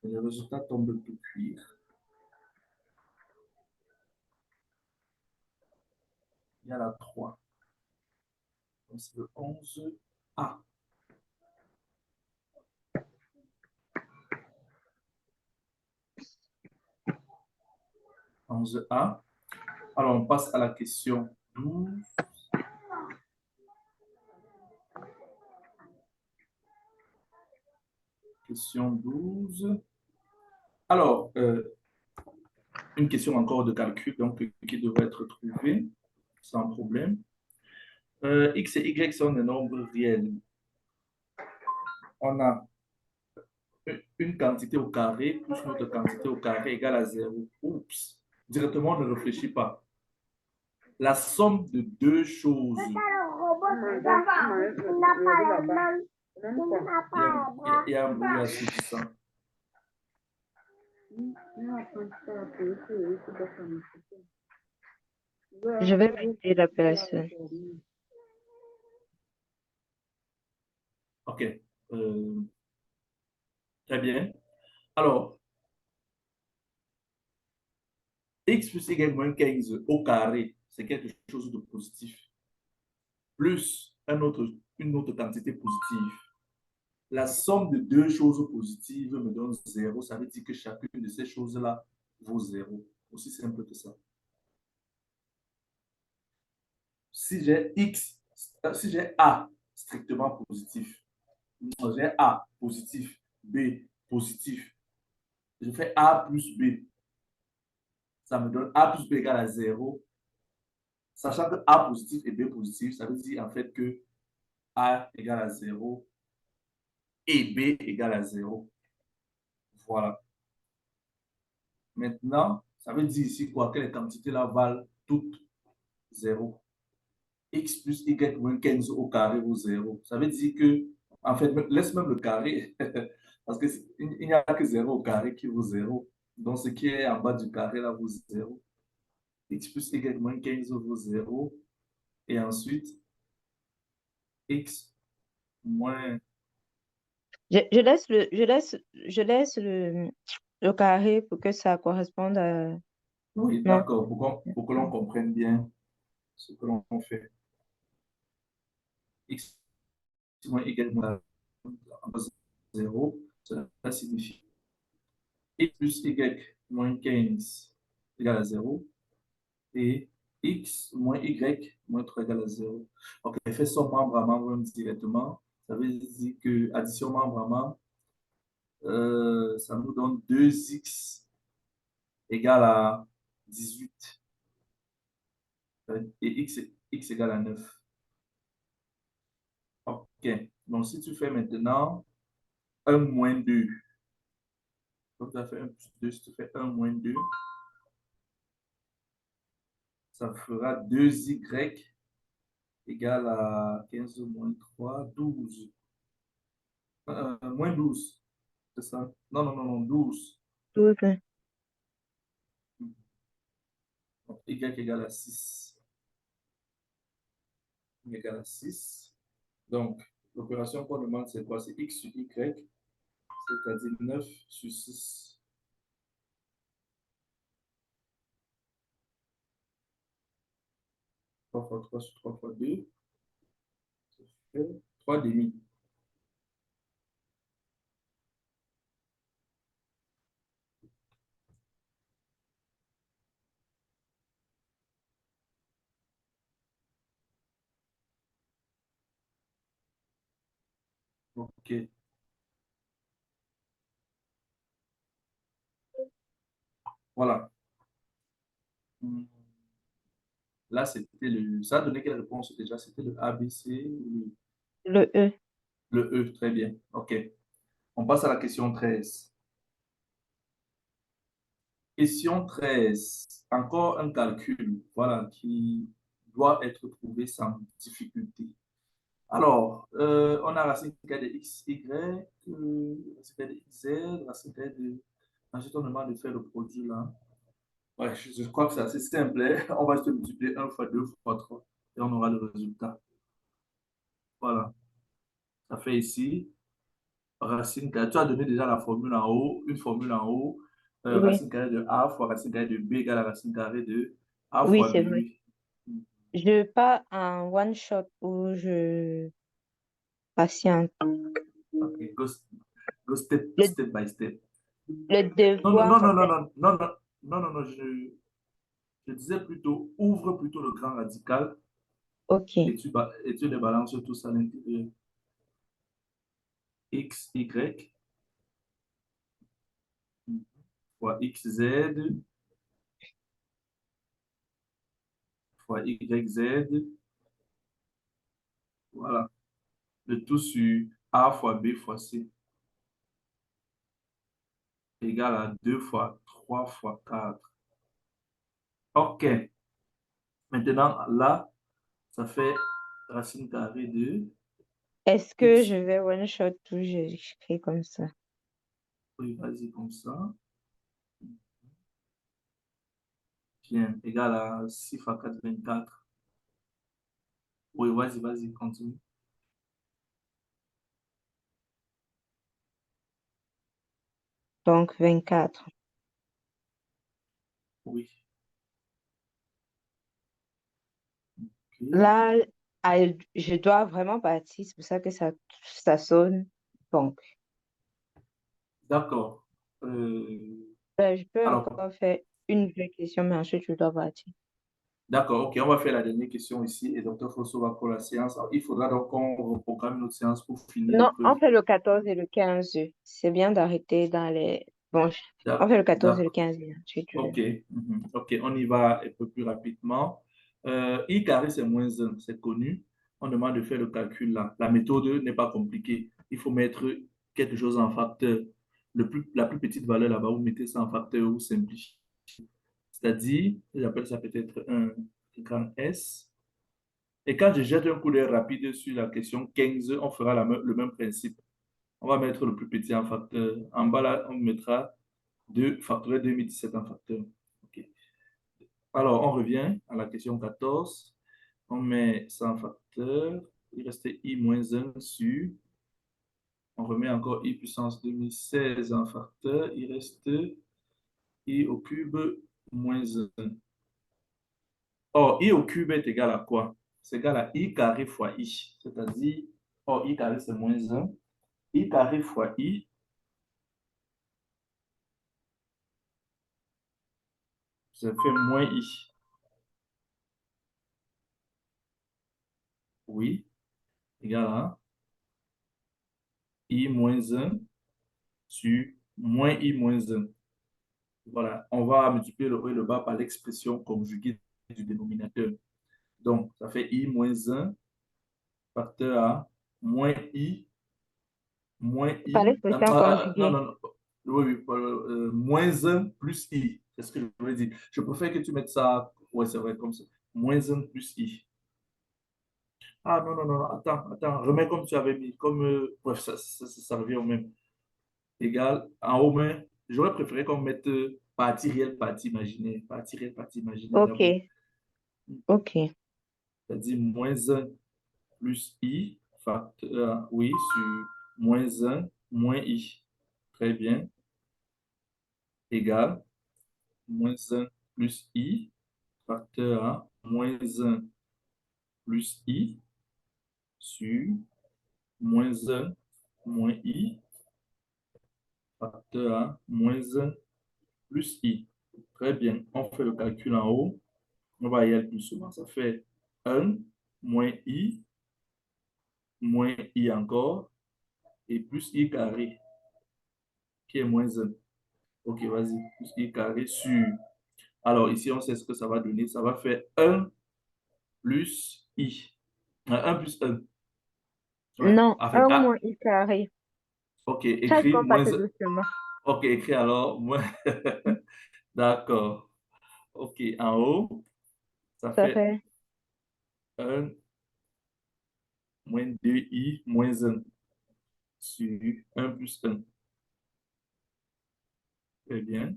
S3: Et le résultat tombe de cuir. Il y a la 3. Donc, c'est le 11A. 11A. Alors, on passe à la question 12. Question 12. Alors, une question encore de calcul, donc qui devrait être trouvée sans problème. X et Y sont des nombres réels. On a une quantité au carré plus une autre quantité au carré égale à 0. Oups, directement, on ne réfléchit pas. La somme de deux choses. Il y a un bruit assourdissant.
S2: je vais muter la personne.
S3: OK. Très bien. Alors, x plus y moins 15 au carré, c'est quelque chose de positif, plus une autre quantité positive. La somme de deux choses positives me donne 0. Ça veut dire que chacune de ces choses-là vaut 0. Aussi simple que ça. Si j'ai x, si j'ai A strictement positif, j'ai A positif, B positif, je fais A plus B, ça me donne A plus B égale à 0. Sachant que A positif et B positif, ça veut dire en fait que A égale à 0 et B égale à 0. Voilà. Maintenant, ça veut dire ici quoi? Que les quantités-là valent toutes 0. X plus Y moins 15 au carré vaut 0. Ça veut dire que, en fait, laisse même le carré, parce qu'il n'y a que 0 au carré qui vaut 0. Donc, ce qui est en bas du carré là vaut 0. X plus Y moins 15 vaut 0. Et ensuite, X moins...
S2: Je laisse le carré pour que ça corresponde à...
S3: Oui,
S2: Non.
S3: d'accord, pour que l'on comprenne bien ce que l'on fait. X moins Y moins 0, cela signifie x plus y moins 15 égale à 0 et x moins y moins 3 égale à 0. Donc, fait son membre à membre directement. Ça veut dire que addition membre à membre, ça nous donne 2x égale à 18 et x égale à 9. OK. Donc, si tu fais maintenant 1 moins 2, donc tu as fait 1 plus 2, si tu fais 1 moins 2, ça fera 2y égale à 15 moins 3, 12. Moins 12, c'est ça? Non, non, non, non, 12.
S2: 12.
S3: Donc, y égale à 6. Y égale à 6. Donc, L'opération qu'on demande, c'est quoi? C'est x sur y, c'est-à-dire 9 sur 6. Trois fois 3 sur 3 fois 2, ça fait 3 demi. OK. Voilà. Là, c'était le. Ça a donné quelle réponse déjà? C'était le A, B, C ou
S2: Le E.
S3: le E? Très bien. OK. On passe à la question 13. Question 13. Encore un calcul, voilà, qui doit être trouvé sans difficulté. Alors, on a racine carrée de x, y, racine carrée de x, z, racine carrée de. Ensuite, on demande de faire le produit là. Ouais, je crois que c'est assez simple, hein. On va juste multiplier 1 fois 2 fois 3 et on aura le résultat. Voilà. Ça fait ici racine carrée. Tu as donné déjà la formule en haut, une formule en haut.
S2: Oui,
S3: Racine carrée de A fois racine carrée de B égale à racine carrée de A
S2: oui,
S3: fois B,
S2: c'est vrai.
S3: oui.
S2: Je pars en one shot où je patiente.
S3: Ok, go step,
S2: Le,
S3: step by step.
S2: le
S3: Non, non,
S2: devoir,
S3: non,
S2: ça
S3: non, non,
S2: fait.
S3: non, non, non, non, non, non, je disais plutôt, ouvre plutôt le grand radical
S2: OK.
S3: et tu les balances tous à l'intérieur. X, Y fois XZ fois YZ. Voilà. Le tout sur A fois B fois C égale à 2 fois 3 fois 4. OK. Maintenant, là, ça fait racine carrée de
S2: Est-ce que je
S3: X.
S2: vais one shot ou j'écris comme ça?
S3: Oui, vas-y, comme ça. Bien, égal à 6 fois 4, 24. Oui, vas-y, vas-y, continue.
S2: Donc 24.
S3: Oui. OK.
S2: Là, je dois vraiment partir. C'est pour ça que ça sonne. Donc,
S3: D'accord.
S2: je peux
S3: Alors,
S2: encore faire une vraie question, mais ensuite je dois partir.
S3: d'accord, OK, on va faire la dernière question ici et Dr. Fosso va pour la séance. Alors, il faudra donc qu'on reprogramme notre séance pour finir
S2: Non, on
S3: l'épreuve.
S2: fait le 14 et le 15. C'est bien d'arrêter dans les. Bon, on fait le 14 et le
S3: D'accord.
S2: 15. Et ensuite,
S3: OK. OK, on y va un peu plus rapidement. I carré, c'est moins 1, c'est connu. On demande de faire le calcul là. La méthode n'est pas compliquée. Il faut mettre quelque chose en facteur. La plus petite valeur là-bas, vous mettez ça en facteur ou simplifiez. C'est-à-dire, j'appelle ça peut-être un grand S. Et quand je jette un coup d'œil rapide sur la question 15, on fera le même principe. On va mettre le plus petit en facteur. En bas là, on mettra 2 facteur 2017 en facteur. OK. Alors, on revient à la question 14. On met ça en facteur. Il restait i moins 1 sur. On remet encore i puissance 2016 en facteur. Il reste i au cube moins 1. Or, i au cube est égal à quoi? C'est égal à i carré fois i. C'est-à-dire, or, i carré c'est moins 1. I carré fois i, ça fait moins i. Oui, égal à i moins 1 sur moins i moins 1. Voilà, on va multiplier le haut et le bas par l'expression conjuguée du dénominateur. Donc, ça fait i moins 1 facteur à moins
S2: par
S3: i.
S2: l'expression
S3: Non,
S2: conjuguée.
S3: non, non. Oui, oui, moins 1 plus i. C'est ce que je voulais dire. Je préfère que tu mettes ça. Ouais, c'est vrai, comme ça. Moins 1 plus i. Ah, non, non, non, attends, attends. Remets comme tu avais mis. Comme, bref, ça revient au même. Égal. En haut, mais j'aurais préféré qu'on mette partie réelle, partie imaginaire. Partie réelle, partie imaginaire d'abord.
S2: OK. OK.
S3: C'est-à-dire moins 1 plus i facteur, oui, sur moins 1 moins i. Très bien. Égal moins 1 plus i, facteur à moins 1 plus i sur moins 1 moins i, facteur à moins 1 plus i. Très bien. On fait le calcul en haut. On va y aller plus souvent. Ça fait 1 moins i encore, et plus i carré, qui est moins 1. Ok, vas-y. Plus i carré sur... Alors, ici, on sait ce que ça va donner. Ça va faire 1 plus i. 1 plus 1. Ouais.
S2: Non,
S3: En fait,
S2: 1
S3: ah,
S2: moins i carré.
S3: ok,
S2: Ça, il
S3: écrit
S2: faut
S3: moins...
S2: passer doucement.
S3: Ok, écrit alors moins... D'accord. Ok, en haut, ça
S2: Ça
S3: fait
S2: fait
S3: 1 moins 2i moins 1 sur 1 plus 1. Très bien.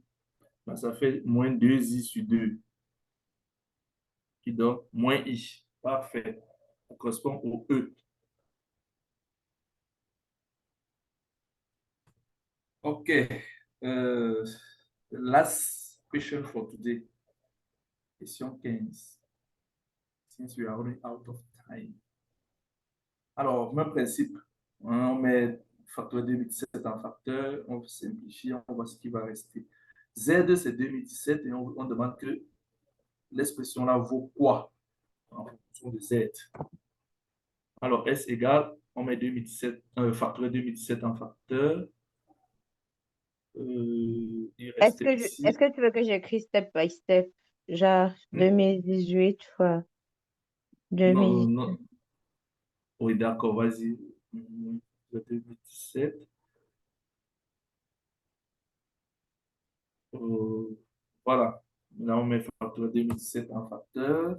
S3: Ben, ça fait moins 2i sur 2, qui donne moins i. Parfait. Ça correspond au E. Ok. Uh, last question for today. Question 15. Since we are running out of time. Alors, même principe. On met facteur 2017 en facteur, on simplifie, on voit ce qui va rester. Z, c'est 2017 et on demande que l'expression là vaut quoi en fonction de Z. Alors, S égale, on met 2017, facteur 2017 en facteur. Il reste ici.
S2: Est-ce que tu veux que j'écris step by step? Genre 2018 fois
S3: Non,
S2: 2000.
S3: non. Oui, d'accord, vas-y. 2017. Voilà. Là, on met facteur 2017 en facteur.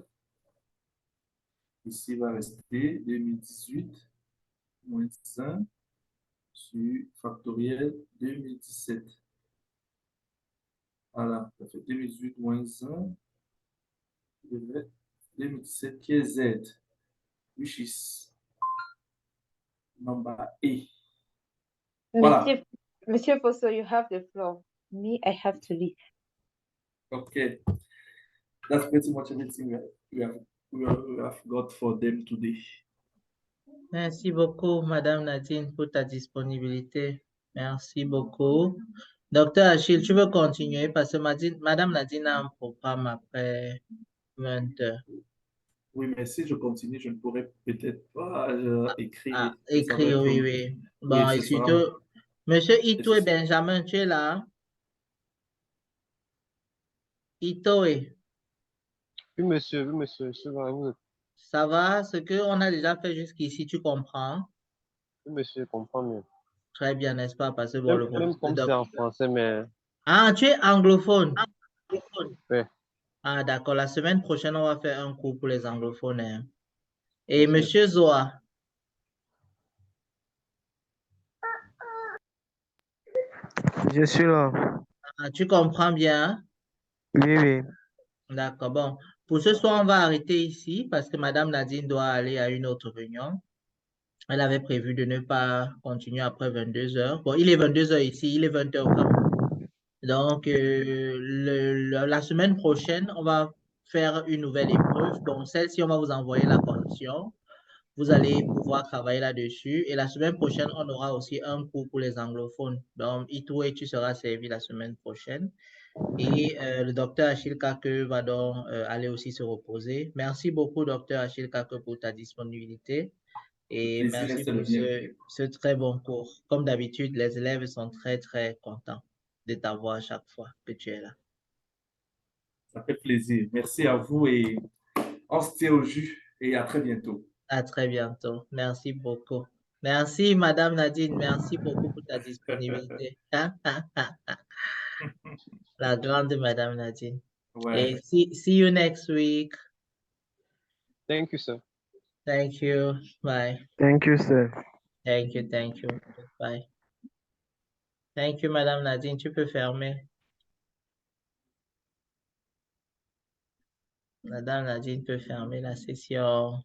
S3: Ici, il va rester 2018 moins 1 sur factoriel 2017. Voilà, ça fait 2018 moins 1. 2017 qui est Z, which is number A. Voilà.
S2: Monsieur Fosso, you have the floor. Me, I have to leave.
S3: Okay. That's pretty much everything we have got for them today.
S1: Merci beaucoup, Madame Nadine, pour ta disponibilité. Merci beaucoup. Docteur Achille, tu veux continuer parce que Madame Nadine a un programme après 20 heures.
S3: Oui, mais si je continue, je ne pourrais peut-être pas écrire. Ça va
S1: Écrire,
S3: être...
S1: oui, oui.
S3: Oui,
S1: Bon, et
S3: ce sera...
S1: surtout, Monsieur
S3: et
S1: Ito et
S3: ce-
S1: Benjamin, tu es là? Ito,
S4: oui, monsieur, je suis là,
S1: ça va? Ce qu'on a déjà fait jusqu'ici, tu comprends?
S4: oui, monsieur, je comprends mieux.
S1: Très bien, n'est-ce pas? Parce que bon,
S4: Même comme c'est en français, mais
S1: Ah, tu es anglophone?
S4: ouais,
S1: Ah, d'accord. La semaine prochaine, on va faire un cours pour les anglophones, hein. Et
S4: monsieur.
S1: Monsieur Zoa,
S4: Je suis là.
S1: tu comprends bien?
S4: Oui, oui.
S1: D'accord. Bon, pour ce soir, on va arrêter ici parce que Madame Nadine doit aller à une autre réunion. Elle avait prévu de ne pas continuer après 22 heures. Bon, il est 22 heures ici, il est 20 heures au Cameroun. Donc, la semaine prochaine, on va faire une nouvelle épreuve. Bon, celle-ci, on va vous envoyer la correction. Vous allez pouvoir travailler là-dessus. Et la semaine prochaine, on aura aussi un cours pour les anglophones. Donc, Itoué, tu seras servi la semaine prochaine. Et le docteur Achille Kake va donc aller aussi se reposer. Merci beaucoup, docteur Achille Kake, pour ta disponibilité.
S3: Le
S1: Et
S3: plaisir
S1: merci
S3: reste le
S1: pour
S3: mien.
S1: ce très bon cours. Comme d'habitude, les élèves sont très, très contents de t'avoir chaque fois que tu es là.
S3: Ça fait plaisir. Merci à vous et on se tient au jus et à très bientôt.
S1: À très bientôt. Merci beaucoup. Merci, Madame Nadine. Merci beaucoup pour ta disponibilité. La grande Madame Nadine.
S3: Ouais.
S1: Et see you next week.
S4: Thank you, sir.
S1: Thank you. Bye.
S4: Thank you, sir.
S1: Thank you. Thank you. Bye. Thank you, Madame Nadine. Tu peux fermer. Madame Nadine peut fermer la session.